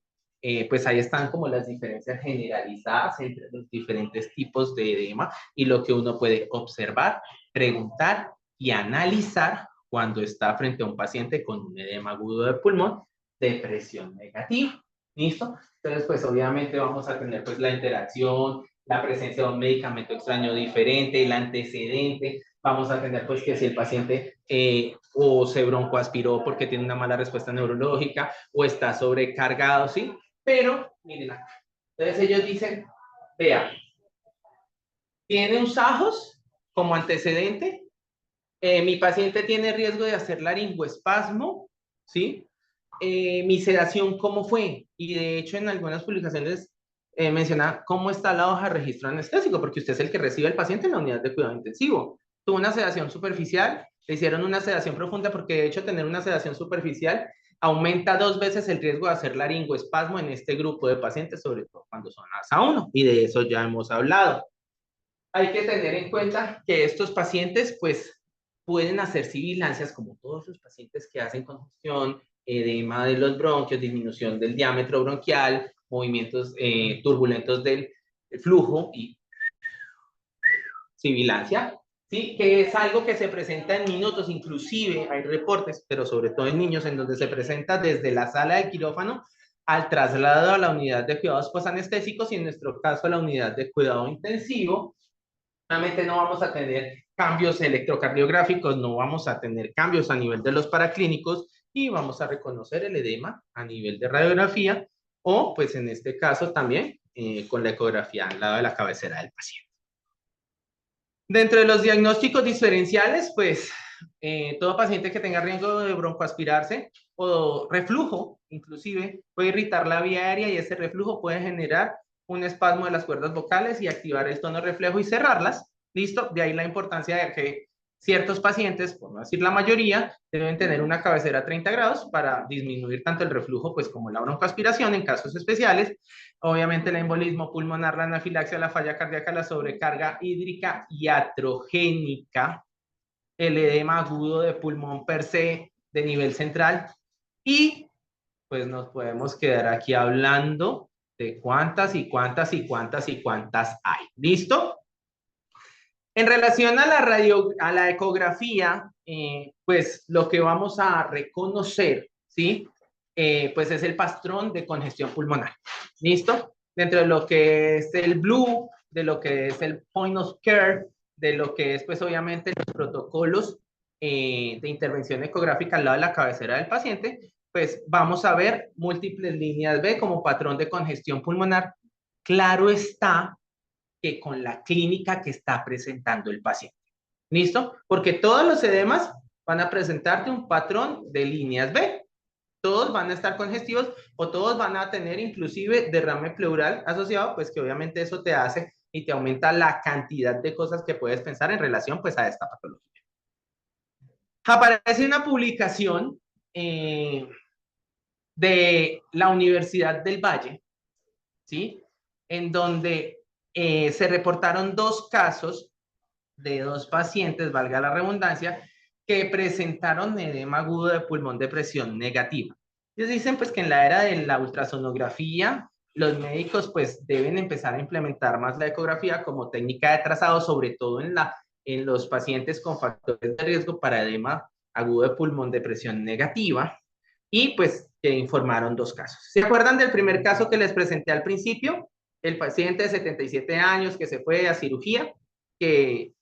pues ahí están como las diferencias generalizadas entre los diferentes tipos de edema y lo que uno puede observar, preguntar y analizar cuando está frente a un paciente con un edema agudo de pulmón, depresión negativa. ¿Listo? Entonces, pues obviamente vamos a tener pues la interacción, la presencia de un medicamento extraño diferente, el antecedente. Vamos a tener pues que si el paciente o se broncoaspiró porque tiene una mala respuesta neurológica o está sobrecargado, ¿sí? Pero, miren acá. Entonces ellos dicen, vea, tiene un SAJOS como antecedente. Mi paciente tiene riesgo de hacer laringoespasmo, ¿sí? Mi sedación, ¿cómo fue? Y de hecho en algunas publicaciones menciona cómo está la hoja de registro anestésico, porque usted es el que recibe al paciente en la unidad de cuidado intensivo. Tuvo una sedación superficial, le hicieron una sedación profunda, porque de hecho tener una sedación superficial aumenta 2 veces el riesgo de hacer laringoespasmo en este grupo de pacientes, sobre todo cuando son ASA1, y de eso ya hemos hablado. Hay que tener en cuenta que estos pacientes, pues, pueden hacer sibilancias como todos los pacientes que hacen congestión, edema de los bronquios, disminución del diámetro bronquial, movimientos turbulentos del flujo y sibilancia, ¿sí? Que es algo que se presenta en minutos, inclusive hay reportes, pero sobre todo en niños, en donde se presenta desde la sala de quirófano al traslado a la unidad de cuidados posanestésicos y en nuestro caso a la unidad de cuidado intensivo. Realmente no vamos a tener cambios electrocardiográficos, no vamos a tener cambios a nivel de los paraclínicos y vamos a reconocer el edema a nivel de radiografía o pues en este caso también con la ecografía al lado de la cabecera del paciente. Dentro de los diagnósticos diferenciales, pues todo paciente que tenga riesgo de broncoaspirarse o reflujo, inclusive, puede irritar la vía aérea y ese reflujo puede generar un espasmo de las cuerdas vocales y activar el tono reflejo y cerrarlas. ¿Listo? De ahí la importancia de que ciertos pacientes, por no decir la mayoría, deben tener una cabecera a 30 grados para disminuir tanto el reflujo pues, como la broncoaspiración en casos especiales. Obviamente el embolismo pulmonar, la anafilaxia, la falla cardíaca, la sobrecarga hídrica iatrogénica, el edema agudo de pulmón per se de nivel central y pues nos podemos quedar aquí hablando de cuántas y cuántas y cuántas y cuántas hay. ¿Listo? En relación a la ecografía, pues lo que vamos a reconocer, ¿sí? Pues es el patrón de congestión pulmonar. ¿Listo? Dentro de lo que es el blue, de lo que es el point of care, de lo que es, pues obviamente, los protocolos de intervención ecográfica al lado de la cabecera del paciente, pues vamos a ver múltiples líneas B como patrón de congestión pulmonar. Claro está que con la clínica que está presentando el paciente. ¿Listo? Porque todos los edemas van a presentarte un patrón de líneas B. Todos van a estar congestivos o todos van a tener inclusive derrame pleural asociado, pues que obviamente eso te hace y te aumenta la cantidad de cosas que puedes pensar en relación pues a esta patología. Aparece una publicación de la Universidad del Valle, ¿sí? En donde se reportaron 2 casos de 2 pacientes, valga la redundancia, que presentaron edema agudo de pulmón de presión negativa. Ellos dicen pues que en la era de la ultrasonografía, los médicos pues deben empezar a implementar más la ecografía como técnica de trazado, sobre todo en los pacientes con factores de riesgo para edema agudo de pulmón de presión negativa, y pues que informaron 2 casos. ¿Se acuerdan del primer caso que les presenté al principio? El paciente de 77 años que se fue a cirugía, que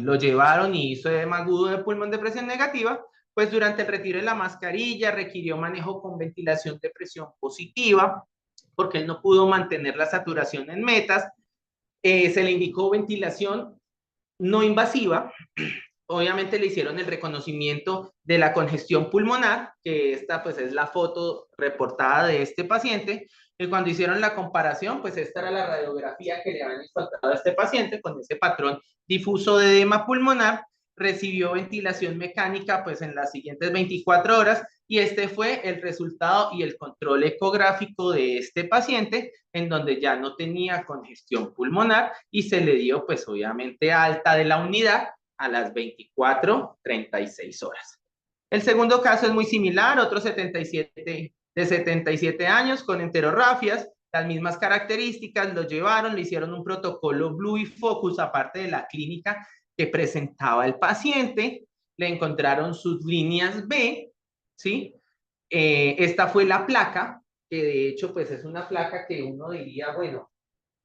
lo llevaron y hizo edema agudo de pulmón de presión negativa, pues durante el retiro de la mascarilla requirió manejo con ventilación de presión positiva, porque él no pudo mantener la saturación en metas. Se le indicó ventilación no invasiva. Obviamente le hicieron el reconocimiento de la congestión pulmonar, que esta pues es la foto reportada de este paciente, y cuando hicieron la comparación, pues esta era la radiografía que le habían encontrado a este paciente con ese patrón difuso de edema pulmonar. Recibió ventilación mecánica pues en las siguientes 24 horas, y este fue el resultado y el control ecográfico de este paciente, en donde ya no tenía congestión pulmonar y se le dio pues obviamente alta de la unidad a las 24:36 horas. El segundo caso es muy similar, otro de 77 años con enterorafias, las mismas características, lo llevaron, le hicieron un protocolo Blue y Focus, aparte de la clínica que presentaba el paciente, le encontraron sus líneas B, ¿sí? Esta fue la placa, que de hecho pues es una placa que uno diría, bueno,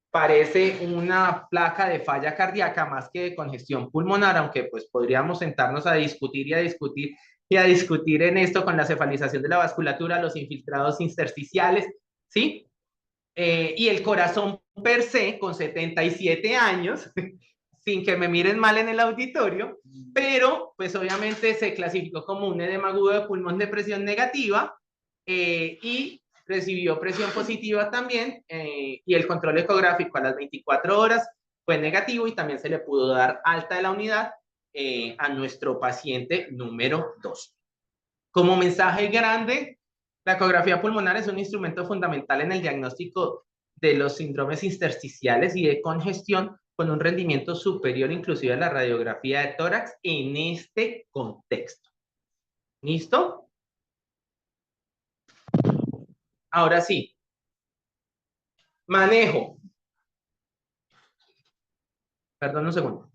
parece una placa de falla cardíaca más que de congestión pulmonar, aunque pues podríamos sentarnos a discutir y a discutir y a discutir en esto con la cefalización de la vasculatura, los infiltrados intersticiales, ¿sí? Y el corazón per se, con 77 años, sin que me miren mal en el auditorio, pero pues obviamente se clasificó como un edema agudo de pulmón de presión negativa, y recibió presión positiva también, y el control ecográfico a las 24 horas fue negativo, y también se le pudo dar alta de la unidad a nuestro paciente número 2. Como mensaje grande, la ecografía pulmonar es un instrumento fundamental en el diagnóstico de los síndromes intersticiales y de congestión, con un rendimiento superior inclusive a la radiografía de tórax en este contexto. ¿Listo? Ahora sí. Manejo. Perdón un segundo.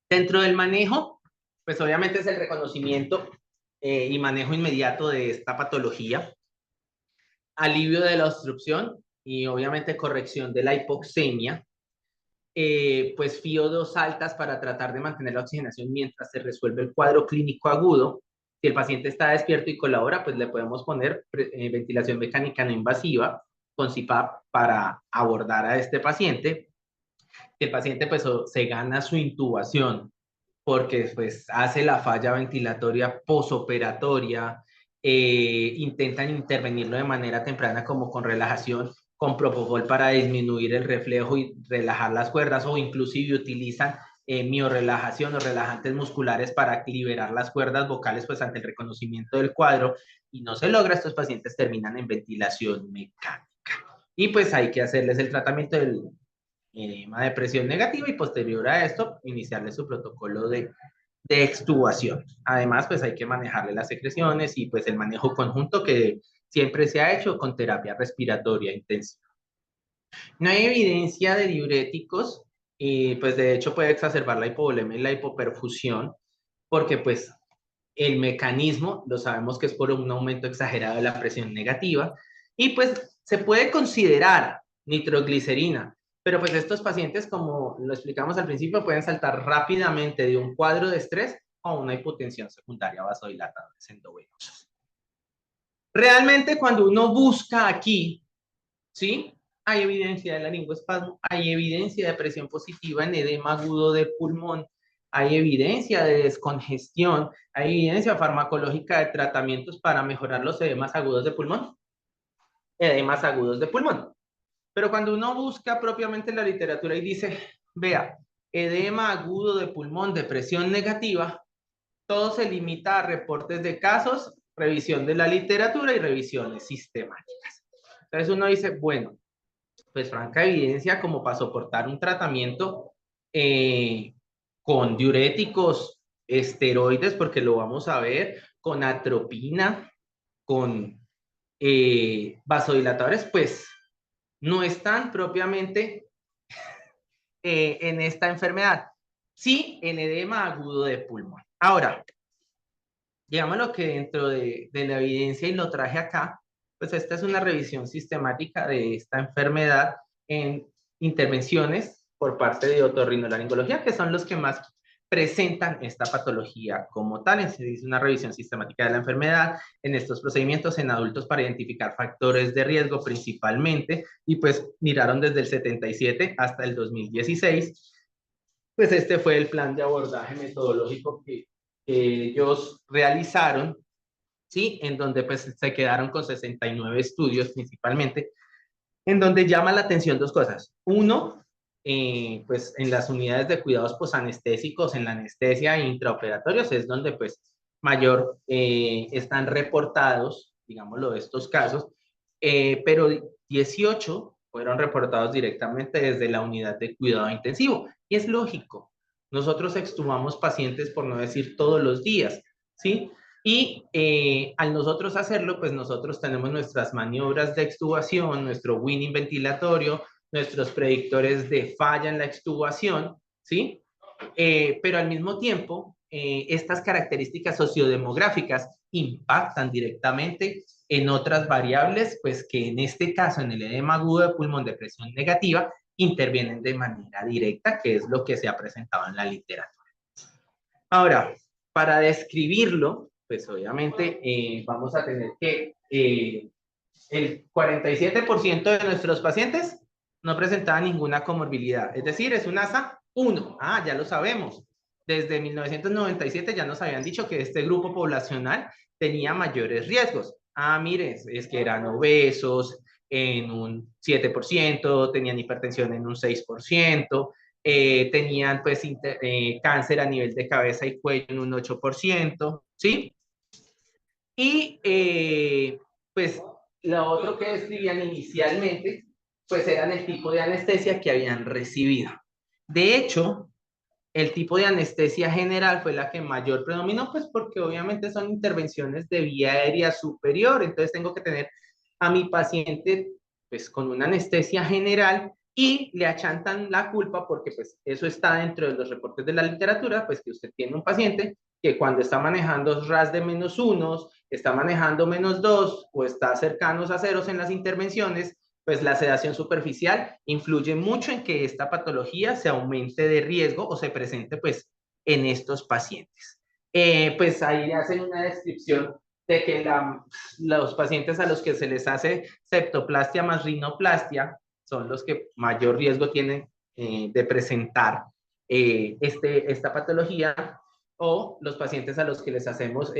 Dentro del manejo, pues obviamente es el reconocimiento y manejo inmediato de esta patología, alivio de la obstrucción y obviamente corrección de la hipoxemia, pues FIO2 altas para tratar de mantener la oxigenación mientras se resuelve el cuadro clínico agudo. Si el paciente está despierto y colabora, pues le podemos poner ventilación mecánica no invasiva con CPAP para abordar a este paciente. El paciente pues se gana su intubación porque pues hace la falla ventilatoria posoperatoria, intentan intervenirlo de manera temprana como con relajación, con propofol para disminuir el reflejo y relajar las cuerdas, o inclusive utilizan miorelajación o relajantes musculares para liberar las cuerdas vocales pues ante el reconocimiento del cuadro, y no se logra, estos pacientes terminan en ventilación mecánica. Y pues hay que hacerles el tratamiento del edema de presión negativa y posterior a esto iniciarle su protocolo de extubación. Además, pues hay que manejarle las secreciones y pues el manejo conjunto que siempre se ha hecho con terapia respiratoria intensiva. No hay evidencia de diuréticos y pues de hecho puede exacerbar la hipovolemia y la hipoperfusión, porque pues el mecanismo lo sabemos que es por un aumento exagerado de la presión negativa, y pues se puede considerar nitroglicerina. Pero pues estos pacientes, como lo explicamos al principio, pueden saltar rápidamente de un cuadro de estrés a una hipotensión secundaria vasodilatadores endovenosos. Realmente cuando uno busca aquí, ¿sí? Hay evidencia de laringoespasmo, hay evidencia de presión positiva en edema agudo de pulmón, hay evidencia de descongestión, hay evidencia farmacológica de tratamientos para mejorar los edemas agudos de pulmón. Edemas agudos de pulmón. Pero cuando uno busca propiamente en la literatura y dice, vea, edema agudo de pulmón, depresión negativa, todo se limita a reportes de casos, revisión de la literatura y revisiones sistemáticas. Entonces uno dice, bueno, pues franca evidencia como para soportar un tratamiento con diuréticos, esteroides, porque lo vamos a ver, con atropina, con vasodilatadores, pues no están propiamente en esta enfermedad. Sí, en edema agudo de pulmón. Ahora, digámoslo que dentro de la evidencia, y lo traje acá, pues esta es una revisión sistemática de esta enfermedad en intervenciones por parte de otorrinolaringología, que son los que más presentan esta patología como tal. Se dice una revisión sistemática de la enfermedad en estos procedimientos en adultos para identificar factores de riesgo principalmente, y pues miraron desde el 77 hasta el 2016. Pues este fue el plan de abordaje metodológico que ellos realizaron, ¿sí? En donde pues se quedaron con 69 estudios principalmente, en donde llama la atención dos cosas. Uno, pues en las unidades de cuidados posanestésicos, en la anestesia e intraoperatorios, es donde pues mayor están reportados, digámoslo, estos casos, pero 18 fueron reportados directamente desde la unidad de cuidado intensivo. Y es lógico, nosotros extubamos pacientes, por no decir todos los días, ¿sí? Y al nosotros hacerlo, pues nosotros tenemos nuestras maniobras de extubación, nuestro winning ventilatorio, nuestros predictores de falla en la extubación, ¿sí? Pero al mismo tiempo, estas características sociodemográficas impactan directamente en otras variables, pues que en este caso, en el edema agudo de pulmón de presión negativa, intervienen de manera directa, que es lo que se ha presentado en la literatura. Ahora, para describirlo, pues obviamente vamos a tener que el 47% de nuestros pacientes no presentaban ninguna comorbilidad, es decir, es un ASA 1. Ah, ya lo sabemos. Desde 1997 ya nos habían dicho que este grupo poblacional tenía mayores riesgos. Ah, mire, es que eran obesos en un 7%, tenían hipertensión en un 6%, tenían pues cáncer a nivel de cabeza y cuello en un 8%, ¿sí? Y pues lo otro que describían inicialmente, pues eran el tipo de anestesia que habían recibido. De hecho, el tipo de anestesia general fue la que mayor predominó, pues porque obviamente son intervenciones de vía aérea superior, entonces tengo que tener a mi paciente pues con una anestesia general y le achantan la culpa porque pues eso está dentro de los reportes de la literatura, pues que usted tiene un paciente que cuando está manejando RAS de -1, está manejando -2 o está cercanos a ceros en las intervenciones, pues la sedación superficial influye mucho en que esta patología se aumente de riesgo o se presente pues en estos pacientes. Pues ahí hacen una descripción de que los pacientes a los que se les hace septoplastia más rinoplastia son los que mayor riesgo tienen de presentar esta patología, o los pacientes a los que les hacemos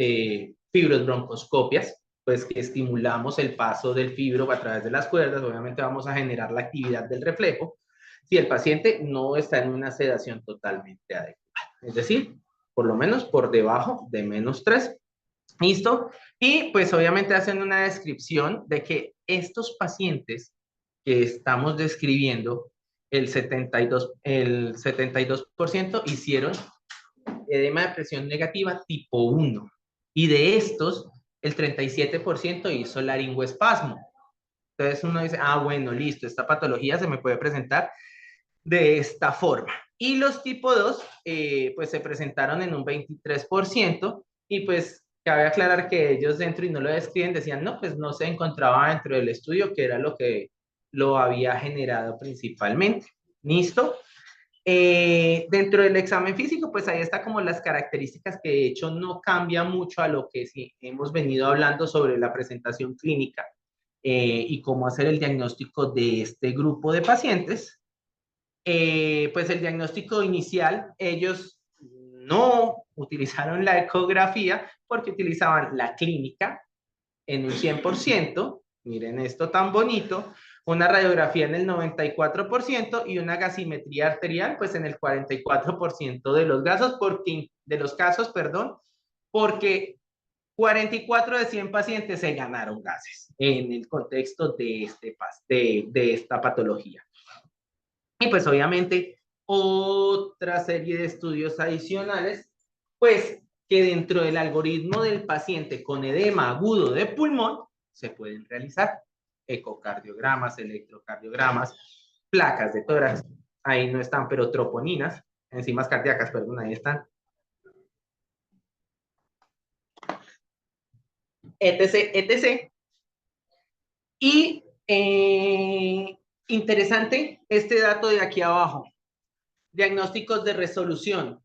fibrosbroncoscopias, pues que estimulamos el paso del fibro a través de las cuerdas, obviamente vamos a generar la actividad del reflejo si el paciente no está en una sedación totalmente adecuada, es decir, por lo menos por debajo de -3. ¿Listo? Y pues obviamente hacen una descripción de que estos pacientes que estamos describiendo, el 72% hicieron edema de presión negativa tipo 1. Y de estos, el 37% hizo laringoespasmo. Entonces uno dice, ah, bueno, listo, esta patología se me puede presentar de esta forma. Y los tipo 2, pues se presentaron en un 23%, y pues cabe aclarar que ellos dentro, y no lo describen, decían, no, pues no se encontraba dentro del estudio, que era lo que lo había generado principalmente. ¿Listo? Dentro del examen físico, pues ahí está como las características que de hecho no cambia mucho a lo que sí hemos venido hablando sobre la presentación clínica y cómo hacer el diagnóstico de este grupo de pacientes. Pues el diagnóstico inicial, ellos no utilizaron la ecografía porque utilizaban la clínica en un 100%, miren esto tan bonito, una radiografía en el 94% y una gasimetría arterial pues en el 44% de los casos, porque 44 de 100 pacientes se ganaron gases en el contexto de esta patología. Y pues obviamente otra serie de estudios adicionales, pues que dentro del algoritmo del paciente con edema agudo de pulmón se pueden realizar ecocardiogramas, electrocardiogramas, placas de tórax, ahí no están, pero troponinas, enzimas cardíacas, perdón, ahí están, etc, etc. Y interesante este dato de aquí abajo, diagnósticos de resolución.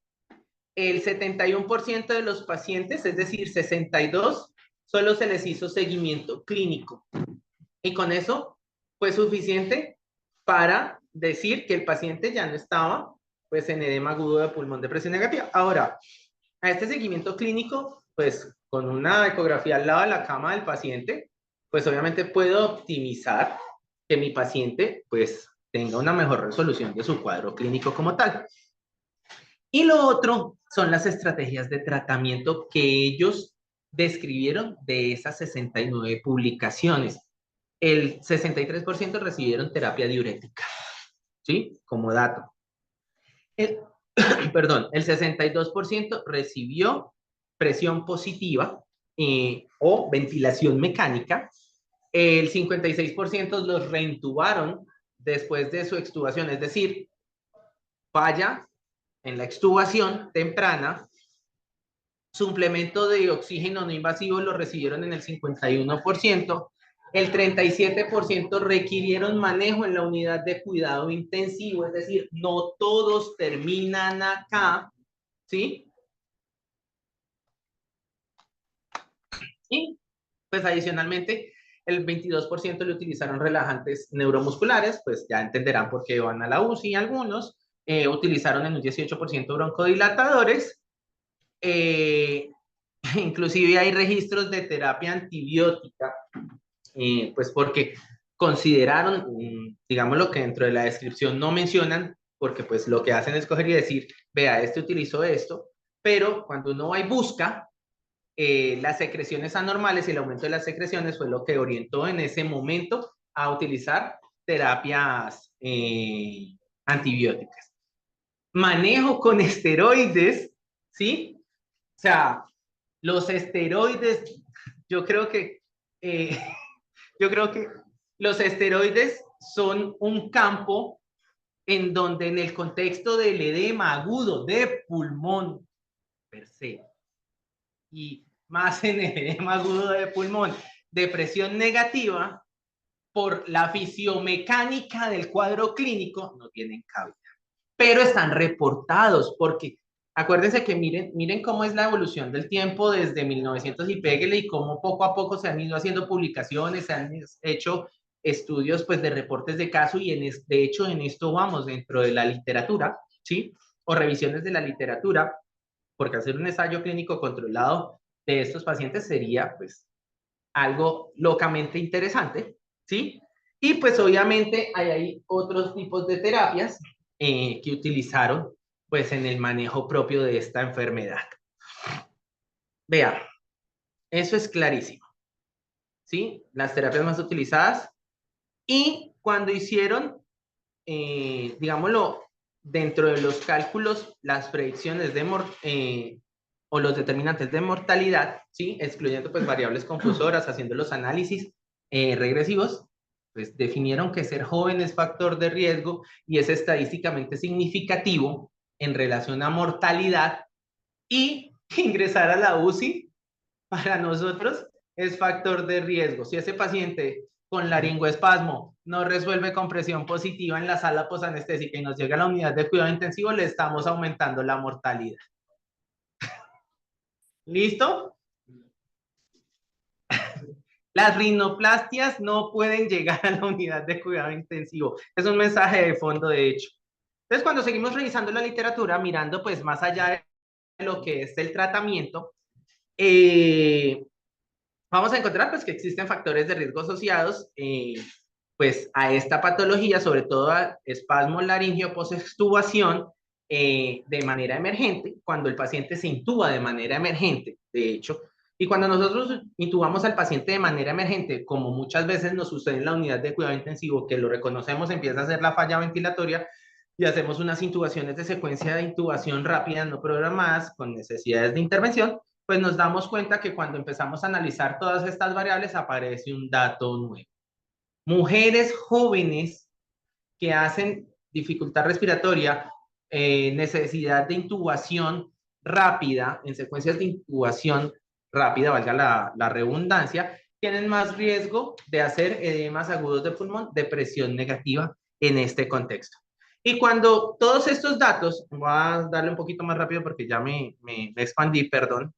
El 71% de los pacientes, es decir, 62, solo se les hizo seguimiento clínico. Y con eso fue suficiente para decir que el paciente ya no estaba pues, en edema agudo de pulmón de presión negativa. Ahora, a este seguimiento clínico, pues con una ecografía al lado de la cama del paciente, pues obviamente puedo optimizar que mi paciente pues tenga una mejor resolución de su cuadro clínico como tal. Y lo otro son las estrategias de tratamiento que ellos describieron de esas 69 publicaciones. El 63% recibieron terapia diurética, ¿sí? Como dato. Perdón, el 62% recibió presión positiva o ventilación mecánica. El 56% los reintubaron después de su extubación, es decir, falla en la extubación temprana. Suplemento de oxígeno no invasivo lo recibieron en el 51%. El 37% requirieron manejo en la unidad de cuidado intensivo, es decir, no todos terminan acá, ¿sí? Y pues adicionalmente el 22% le utilizaron relajantes neuromusculares, pues ya entenderán por qué van a la UCI algunos, utilizaron en un 18% broncodilatadores, inclusive hay registros de terapia antibiótica, pues porque consideraron, digamos lo que dentro de la descripción no mencionan, porque pues lo que hacen es coger y decir, vea, este utilizó esto, pero cuando uno va y busca, las secreciones anormales y el aumento de las secreciones fue lo que orientó en ese momento a utilizar terapias antibióticas. Manejo con esteroides, ¿sí? O sea, los esteroides, yo creo que los esteroides son un campo en donde en el contexto del edema agudo de pulmón per se y más en el edema agudo de pulmón de presión negativa, por la fisiomecánica del cuadro clínico no tienen cabida, pero están reportados porque acuérdense que miren cómo es la evolución del tiempo desde 1900 y péguele y cómo poco a poco se han ido haciendo publicaciones, se han hecho estudios pues de reportes de caso y de hecho en esto vamos dentro de la literatura, ¿sí? O revisiones de la literatura, porque hacer un ensayo clínico controlado de estos pacientes sería pues algo locamente interesante, ¿sí? Y pues obviamente hay otros tipos de terapias que utilizaron pues en el manejo propio de esta enfermedad. Vea, eso es clarísimo, ¿sí? Las terapias más utilizadas y cuando hicieron, digámoslo, dentro de los cálculos, las predicciones o los determinantes de mortalidad, ¿sí? Excluyendo pues variables confusoras, haciendo los análisis regresivos, pues definieron que ser joven es factor de riesgo y es estadísticamente significativo en relación a mortalidad y ingresar a la UCI para nosotros es factor de riesgo. Si ese paciente con laringoespasmo, no resuelve con presión positiva en la sala posanestésica y nos llega a la unidad de cuidado intensivo, le estamos aumentando la mortalidad. ¿Listo? Las rinoplastias no pueden llegar a la unidad de cuidado intensivo. Es un mensaje de fondo, de hecho. Entonces, cuando seguimos revisando la literatura, mirando pues más allá de lo que es el tratamiento, vamos a encontrar pues que existen factores de riesgo asociados pues a esta patología, sobre todo a espasmo laringio post-extubación de manera emergente, cuando el paciente se intuba de manera emergente, de hecho, y cuando nosotros intubamos al paciente de manera emergente, como muchas veces nos sucede en la unidad de cuidado intensivo, que lo reconocemos, empieza a ser la falla ventilatoria, y hacemos unas intubaciones de secuencia de intubación rápida, no programadas, con necesidades de intervención, pues nos damos cuenta que cuando empezamos a analizar todas estas variables aparece un dato nuevo. Mujeres jóvenes que hacen dificultad respiratoria, necesidad de intubación rápida, en secuencias de intubación rápida, valga la redundancia, tienen más riesgo de hacer edemas agudos de pulmón de presión negativa en este contexto. Y cuando todos estos datos, voy a darle un poquito más rápido porque ya me expandí, perdón.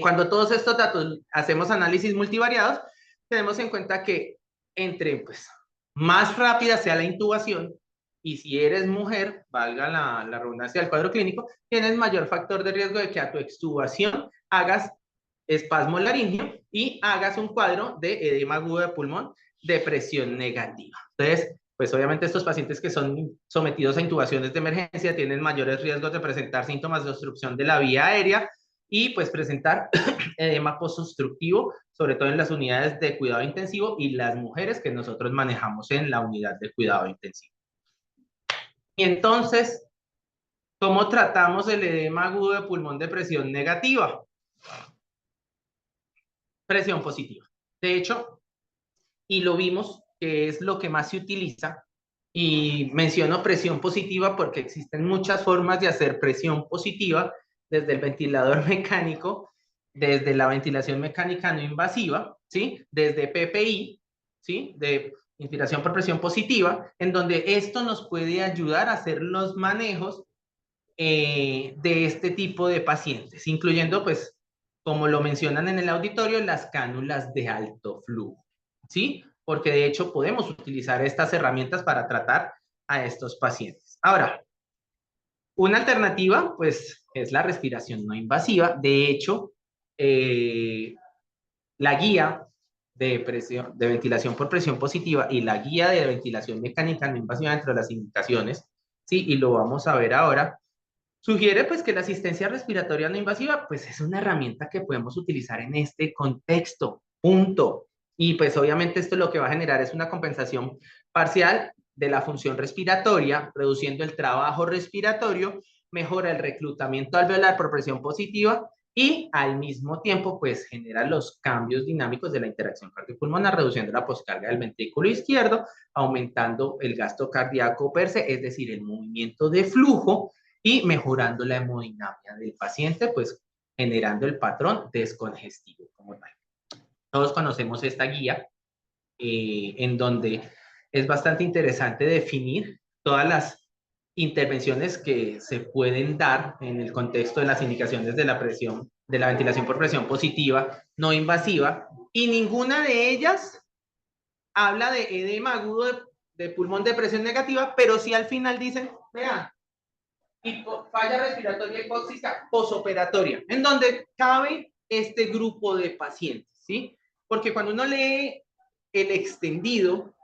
Cuando todos estos datos hacemos análisis multivariados, tenemos en cuenta que entre pues, más rápida sea la intubación, y si eres mujer, valga la redundancia del cuadro clínico, tienes mayor factor de riesgo de que a tu extubación hagas espasmo laringio y hagas un cuadro de edema agudo de pulmón de presión negativa. Entonces, pues obviamente estos pacientes que son sometidos a intubaciones de emergencia tienen mayores riesgos de presentar síntomas de obstrucción de la vía aérea y pues presentar edema posobstructivo, sobre todo en las unidades de cuidado intensivo y las mujeres que nosotros manejamos en la unidad de cuidado intensivo. Y entonces, ¿cómo tratamos el edema agudo de pulmón de presión negativa? Presión positiva. De hecho, y lo vimos, que es lo que más se utiliza, y menciono presión positiva porque existen muchas formas de hacer presión positiva, desde el ventilador mecánico, desde la ventilación mecánica no invasiva, ¿sí? Desde PPI, ¿sí? De inspiración por presión positiva, en donde esto nos puede ayudar a hacer los manejos de este tipo de pacientes, incluyendo, pues, como lo mencionan en el auditorio, las cánulas de alto flujo, ¿sí? Porque de hecho podemos utilizar estas herramientas para tratar a estos pacientes. Ahora, una alternativa, pues, es la respiración no invasiva. De hecho, la guía de ventilación por presión positiva y la guía de ventilación mecánica no invasiva dentro de las indicaciones, ¿sí? Y lo vamos a ver ahora, sugiere pues que la asistencia respiratoria no invasiva pues es una herramienta que podemos utilizar en este contexto, punto. Y pues obviamente esto lo que va a generar es una compensación parcial de la función respiratoria, reduciendo el trabajo respiratorio, mejora el reclutamiento alveolar por presión positiva y al mismo tiempo pues genera los cambios dinámicos de la interacción cardiopulmonar, reduciendo la poscarga del ventrículo izquierdo, aumentando el gasto cardíaco per se, es decir, el movimiento de flujo, y mejorando la hemodinamia del paciente, pues generando el patrón descongestivo como tal. Todos conocemos esta guía en donde es bastante interesante definir todas las intervenciones que se pueden dar en el contexto de las indicaciones de la presión, de la ventilación por presión positiva, no invasiva, y ninguna de ellas habla de edema agudo de pulmón de presión negativa, pero sí al final dicen, vean, falla respiratoria hipóxica posoperatoria, en donde cabe este grupo de pacientes, ¿sí? Porque cuando uno lee el extendido,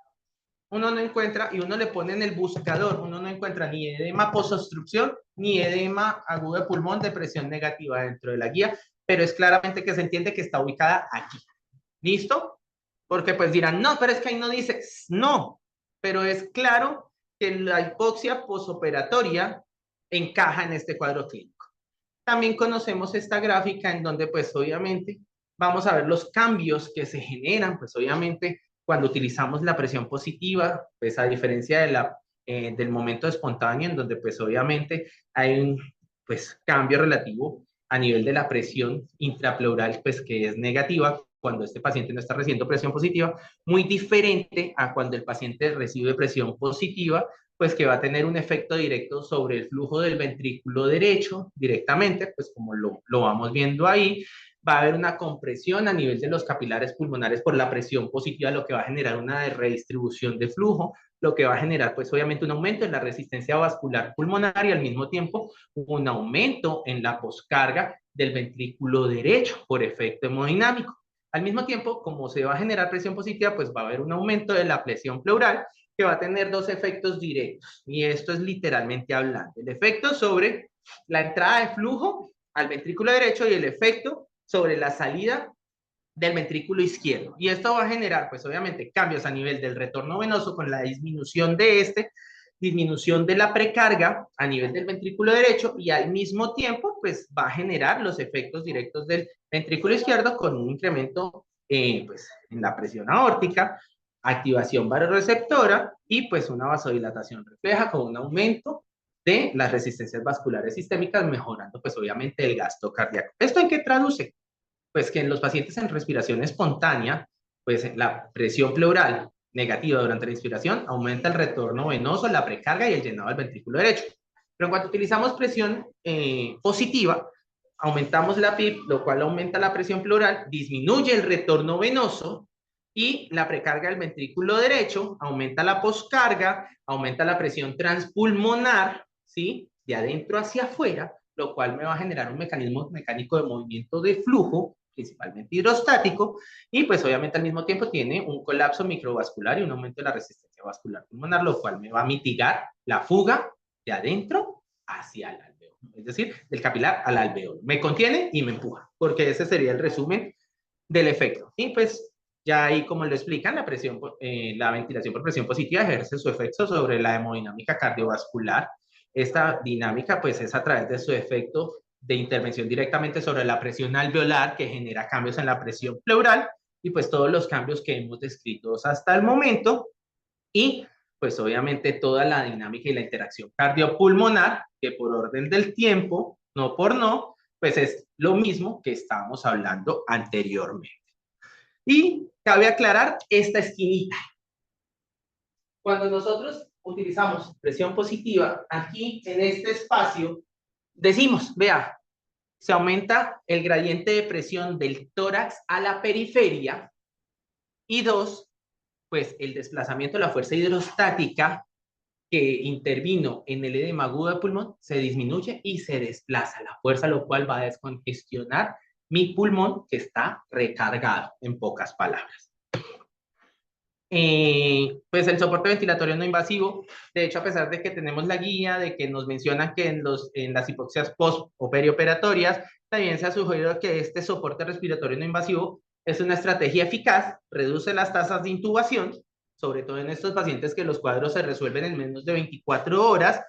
uno no encuentra, y uno le pone en el buscador, uno no encuentra ni edema posobstrucción, ni edema agudo de pulmón de presión negativa dentro de la guía, pero es claramente que se entiende que está ubicada aquí. ¿Listo? Porque pues dirán, no, pero es que ahí no dice, no, pero es claro que la hipoxia posoperatoria encaja en este cuadro clínico. También conocemos esta gráfica en donde pues obviamente vamos a ver los cambios que se generan, pues obviamente cuando utilizamos la presión positiva, pues a diferencia de del momento espontáneo en donde pues obviamente hay un pues cambio relativo a nivel de la presión intrapleural pues que es negativa, cuando este paciente no está recibiendo presión positiva, muy diferente a cuando el paciente recibe presión positiva, pues que va a tener un efecto directo sobre el flujo del ventrículo derecho directamente, pues como lo vamos viendo ahí, va a haber una compresión a nivel de los capilares pulmonares por la presión positiva, lo que va a generar una redistribución de flujo, lo que va a generar pues obviamente un aumento en la resistencia vascular pulmonar y al mismo tiempo un aumento en la poscarga del ventrículo derecho por efecto hemodinámico. Al mismo tiempo, como se va a generar presión positiva, pues va a haber un aumento de la presión pleural que va a tener dos efectos directos, y esto es literalmente hablando. El efecto sobre la entrada de flujo al ventrículo derecho y el efecto sobre la salida del ventrículo izquierdo. Y esto va a generar, pues obviamente, cambios a nivel del retorno venoso con la disminución de disminución de la precarga a nivel del ventrículo derecho y al mismo tiempo, pues va a generar los efectos directos del ventrículo izquierdo con un incremento pues, en la presión aórtica, activación vasoreceptora y pues una vasodilatación refleja con un aumento de las resistencias vasculares sistémicas, mejorando pues obviamente el gasto cardíaco. ¿Esto en qué traduce? Pues que en los pacientes en respiración espontánea, pues la presión pleural negativa durante la inspiración aumenta el retorno venoso, la precarga y el llenado del ventrículo derecho. Pero en cuanto utilizamos presión positiva, aumentamos la PIP, lo cual aumenta la presión pleural, disminuye el retorno venoso y la precarga del ventrículo derecho, aumenta la poscarga, aumenta la presión transpulmonar, ¿sí? De adentro hacia afuera, lo cual me va a generar un mecanismo mecánico de movimiento de flujo, principalmente hidrostático, y pues obviamente al mismo tiempo tiene un colapso microvascular y un aumento de la resistencia vascular pulmonar, lo cual me va a mitigar la fuga de adentro hacia el alveolo, es decir, del capilar al alveolo. Me contiene y me empuja, porque ese sería el resumen del efecto. Y pues ya ahí, como lo explican, la ventilación por presión positiva ejerce su efecto sobre la hemodinámica cardiovascular. Esta dinámica pues es a través de su efecto de intervención directamente sobre la presión alveolar, que genera cambios en la presión pleural y pues todos los cambios que hemos descrito hasta el momento, y pues obviamente toda la dinámica y la interacción cardiopulmonar, que por orden del tiempo, no por no, pues es lo mismo que estábamos hablando anteriormente. Y cabe aclarar esta esquinita. Cuando nosotros utilizamos presión positiva, aquí en este espacio, decimos, vea, se aumenta el gradiente de presión del tórax a la periferia, y dos, pues el desplazamiento de la fuerza hidrostática que intervino en el edema agudo de pulmón se disminuye y se desplaza la fuerza, lo cual va a descongestionar mi pulmón que está recargado, en pocas palabras. Pues el soporte ventilatorio no invasivo, de hecho, a pesar de que tenemos la guía, de que nos mencionan que en las hipoxias post o perioperatorias, también se ha sugerido que este soporte respiratorio no invasivo es una estrategia eficaz, reduce las tasas de intubación, sobre todo en estos pacientes que los cuadros se resuelven en menos de 24 horas,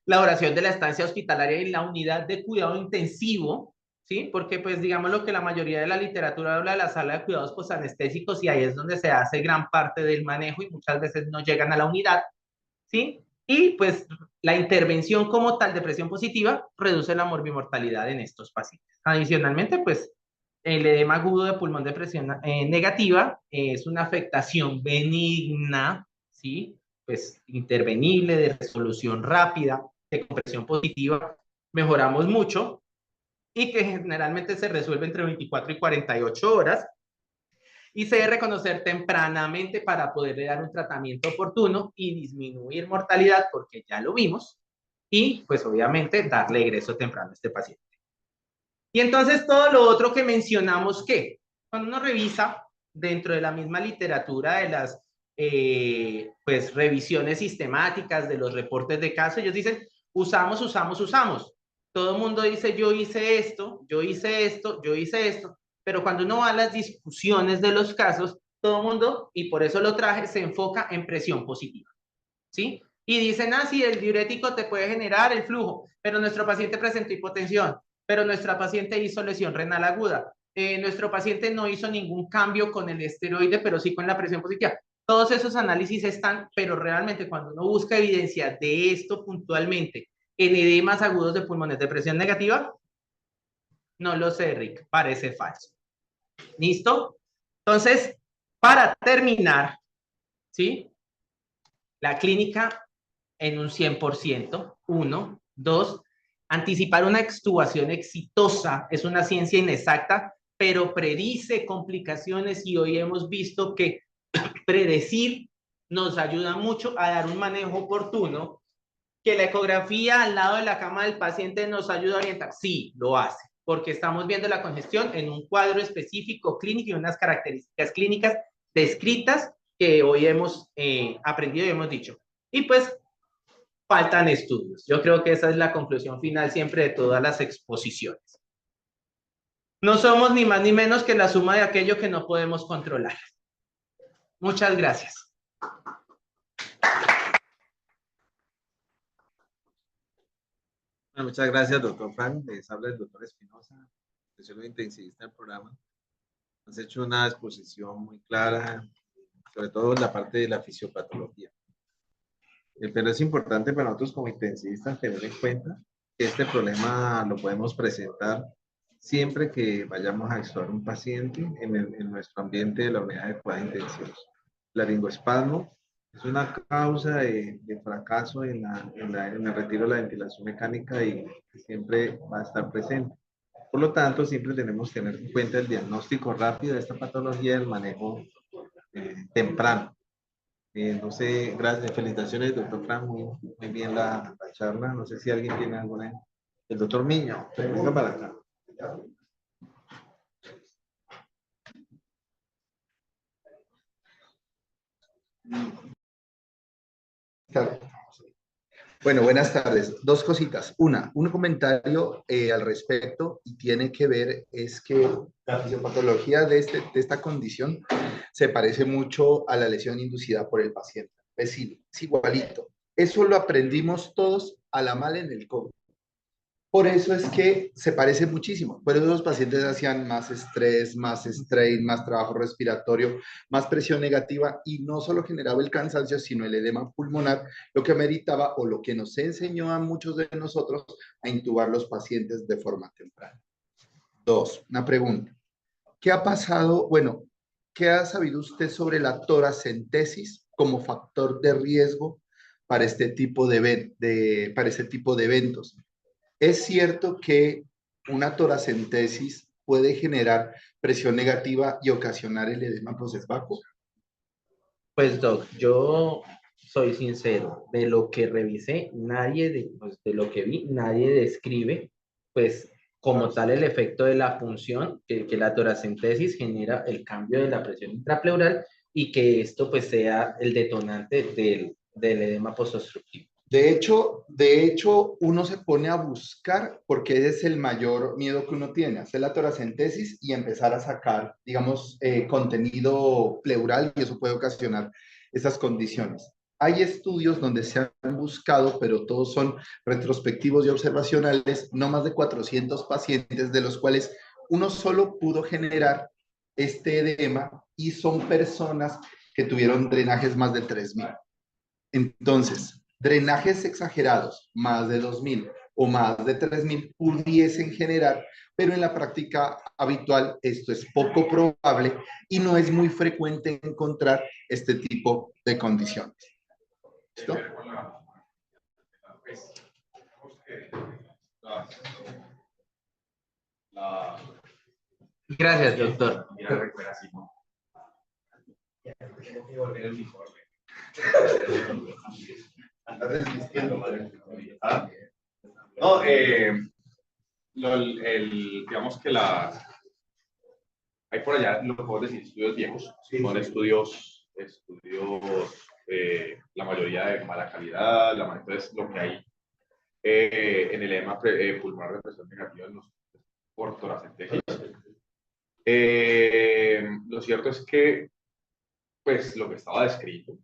la duración de la estancia hospitalaria en la unidad de cuidado intensivo, ¿sí? Porque pues digamos lo que la mayoría de la literatura habla de la sala de cuidados postanestésicos, y ahí es donde se hace gran parte del manejo y muchas veces no llegan a la unidad, ¿sí? Y pues la intervención como tal de presión positiva reduce la morbimortalidad en estos pacientes. Adicionalmente, pues el edema agudo de pulmón de presión negativa es una afectación benigna, ¿sí? Pues intervenible, de resolución rápida, de compresión positiva, mejoramos mucho, y que generalmente se resuelve entre 24 y 48 horas, y se debe reconocer tempranamente para poderle dar un tratamiento oportuno y disminuir mortalidad, porque ya lo vimos, y pues obviamente darle egreso temprano a este paciente. Y entonces todo lo otro que mencionamos, que cuando uno revisa dentro de la misma literatura de las pues revisiones sistemáticas de los reportes de caso, ellos dicen usamos. Todo el mundo dice yo hice esto, yo hice esto, yo hice esto, pero cuando uno va a las discusiones de los casos, todo el mundo, y por eso lo traje, se enfoca en presión positiva, ¿sí? Y dicen, sí, el diurético te puede generar el flujo, pero nuestro paciente presentó hipotensión, pero nuestra paciente hizo lesión renal aguda, nuestro paciente no hizo ningún cambio con el esteroide, pero sí con la presión positiva. Todos esos análisis están, pero realmente cuando uno busca evidencia de esto puntualmente en edemas agudos de pulmones de presión negativa, no lo sé, Rick, parece falso. ¿Listo? Entonces, para terminar, ¿sí? La clínica en un 100%, uno. Dos, anticipar una extubación exitosa es una ciencia inexacta, pero predice complicaciones y hoy hemos visto que predecir nos ayuda mucho a dar un manejo oportuno. Que la ecografía al lado de la cama del paciente nos ayuda a orientar. Sí, lo hace, porque estamos viendo la congestión en un cuadro específico clínico y unas características clínicas descritas que hoy hemos aprendido y hemos dicho. Y pues faltan estudios. Yo creo que esa es la conclusión final siempre de todas las exposiciones. No somos ni más ni menos que la suma de aquello que no podemos controlar. Muchas gracias. Bueno, muchas gracias, doctor Frank. Les habla el doctor Espinosa, especialista intensivista del programa. Has hecho una exposición muy clara, sobre todo en la parte de la fisiopatología. Pero es importante para nosotros como intensivistas tener en cuenta que este problema lo podemos presentar siempre que vayamos a extubar un paciente en nuestro ambiente de la unidad de cuidados intensivos. Laringoespasmo es una causa de fracaso en el retiro de la ventilación mecánica y siempre va a estar presente. Por lo tanto, siempre tenemos que tener en cuenta el diagnóstico rápido de esta patología y el manejo temprano. No sé, gracias, felicitaciones, doctor Frank, muy bien la charla. No sé si alguien tiene alguna. El doctor Miño, venga para acá. Bueno, buenas tardes. Dos cositas. Un comentario al respecto y tiene que ver es que la fisiopatología de esta condición se parece mucho a la lesión inducida por el paciente. Es igualito. Eso lo aprendimos todos a la mala en el COVID. Por eso es que se parece muchísimo. Por eso los pacientes hacían más estrés, más strain, más trabajo respiratorio, más presión negativa y no solo generaba el cansancio, sino el edema pulmonar, lo que meritaba o lo que nos enseñó a muchos de nosotros a intubar los pacientes de forma temprana. Dos, una pregunta. ¿Qué ha pasado? Bueno, ¿qué ha sabido usted sobre la toracentesis como factor de riesgo para este tipo para este tipo de eventos? Es cierto que una toracentesis puede generar presión negativa y ocasionar el edema posesvacuo. Pues, Doc, yo soy sincero, de lo que revisé, pues, de lo que vi, nadie describe, pues, como tal el efecto de la punción, que la toracentesis genera el cambio de la presión intrapleural y que esto, pues, sea el detonante del edema postobstructivo. De hecho, uno se pone a buscar porque ese es el mayor miedo que uno tiene, hacer la toracentesis y empezar a sacar, digamos, contenido pleural y eso puede ocasionar esas condiciones. Hay estudios donde se han buscado, pero todos son retrospectivos y observacionales, no más de 400 pacientes, de los cuales uno solo pudo generar este edema y son personas que tuvieron drenajes más de 3.000. Entonces, drenajes exagerados, más de 2.000 o más de 3.000, pudiesen generar, pero en la práctica habitual esto es poco probable y no es muy frecuente encontrar este tipo de condiciones. ¿Listo? Gracias, doctor. No, digamos que hay por allá, lo puedo decir, estudios viejos, son estudios, la mayoría de mala calidad, entonces lo que hay en el edema pulmonar de presión negativa en los por toracentesis. Lo cierto es que, pues, lo que estaba descrito,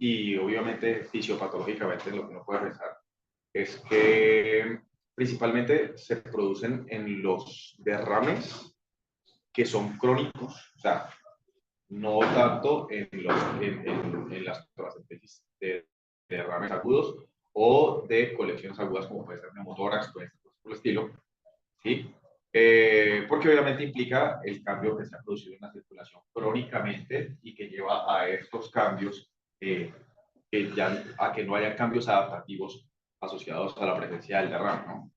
y obviamente fisiopatológicamente lo que no puede pensar, es que principalmente se producen en los derrames que son crónicos, o sea, no tanto en las toracentesis de derrames agudos o de colecciones agudas como puede ser neumotórax, puede ser por el estilo, ¿sí? porque obviamente implica el cambio que se ha producido en la circulación crónicamente y que lleva a estos cambios, a que no haya cambios adaptativos asociados a la presencia del derrame, ¿no?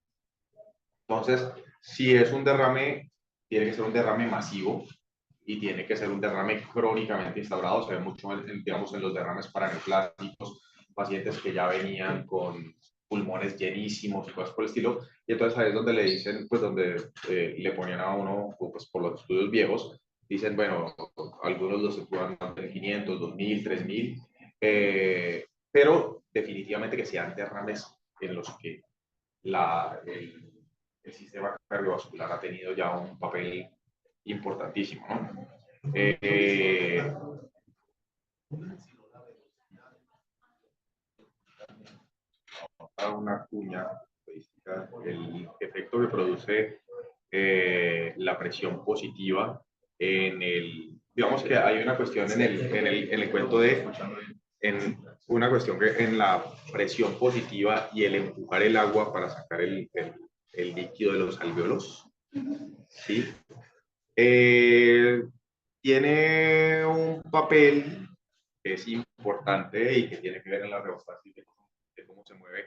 Entonces, si es un derrame, tiene que ser un derrame masivo y tiene que ser un derrame crónicamente instaurado. Se ve mucho, digamos, en los derrames paraneoplásticos, pacientes que ya venían con pulmones llenísimos y cosas por el estilo. Y entonces ahí es donde le dicen, pues donde le ponían a uno, pues por los estudios viejos, dicen, bueno, algunos los estudian en 500, 2000, 3000, pero definitivamente que sean derrames en los que el sistema cardiovascular ha tenido ya un papel importantísimo, ¿no? Una cuña estadística, el efecto que produce la presión positiva en el, digamos que hay una cuestión en el cuento de, en una cuestión que en la presión positiva y el empujar el agua para sacar el líquido de los alvéolos, ¿sí? Tiene un papel que es importante y que tiene que ver en la reostasis de cómo se mueve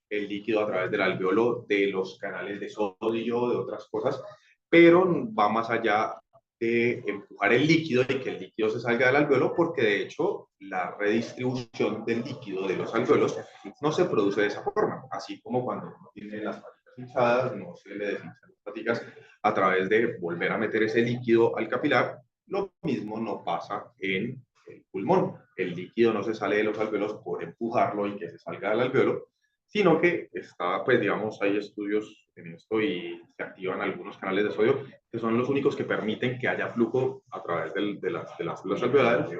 el líquido a través del alvéolo, de los canales de sodio, de otras cosas, pero va más allá de empujar el líquido y que el líquido se salga del alvéolo, porque de hecho la redistribución del líquido de los alvéolos no se produce de esa forma, así como cuando uno tiene las paticas hinchadas, no se le deshinchan las paticas a través de volver a meter ese líquido al capilar. Lo mismo no pasa en el pulmón. El líquido no se sale de los alvéolos por empujarlo y que se salga del alvéolo, sino que está, pues digamos, hay estudios en esto y se activan algunos canales de sodio que son los únicos que permiten que haya flujo a través de las células alveolares,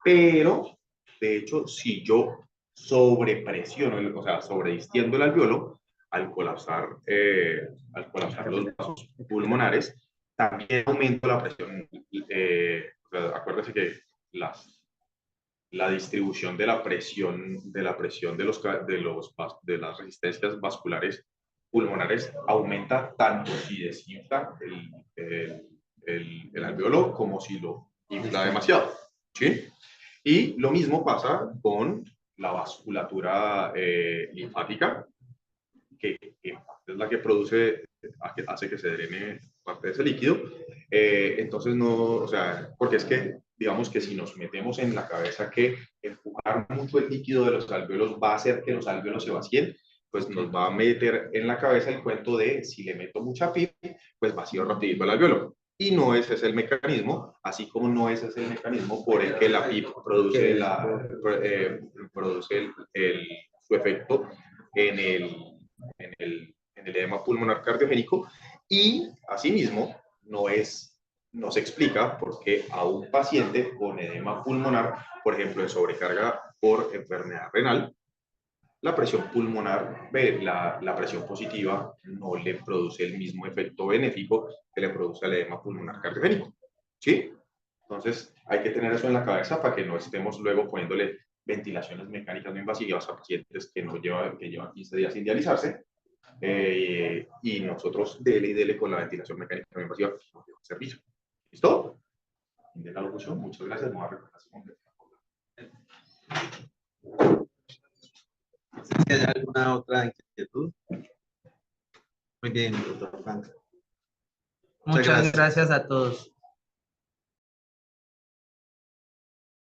pero de hecho, si yo sobrepresiono, o sea, sobredistiendo el alvéolo, al colapsar los vasos pulmonares, también aumenta la presión. O sea, acuérdense que la distribución de la presión de las resistencias vasculares pulmonares aumenta tanto si desinfla el alvéolo como si lo infla demasiado, ¿sí? Y lo mismo pasa con la vasculatura linfática, que es la que produce, hace que se drene parte de ese líquido. Entonces no, o sea, porque es que, digamos que si nos metemos en la cabeza que empujar mucho el líquido de los alvéolos va a hacer que los alvéolos se vacíen, pues nos va a meter en la cabeza el cuento de si le meto mucha PIP, pues vacío rapidito el alvéolo. Y no ese es el mecanismo, así como no ese es el mecanismo por el que la PIP produce, su efecto en el edema pulmonar cardiogénico, y asimismo no se explica por qué a un paciente con edema pulmonar, por ejemplo en sobrecarga por enfermedad renal, la presión pulmonar, la presión positiva no le produce el mismo efecto benéfico que le produce el edema pulmonar cardiogénico, ¿sí? Entonces hay que tener eso en la cabeza para que no estemos luego poniéndole ventilaciones mecánicas no invasivas a pacientes que llevan 15 días sin dializarse, y nosotros dele con la ventilación mecánica no invasiva que nos lleva servicio. ¿Listo? De la locución, muchas gracias. ¿Hay alguna otra inquietud? Muy bien, doctor Frank. Muchas gracias a todos.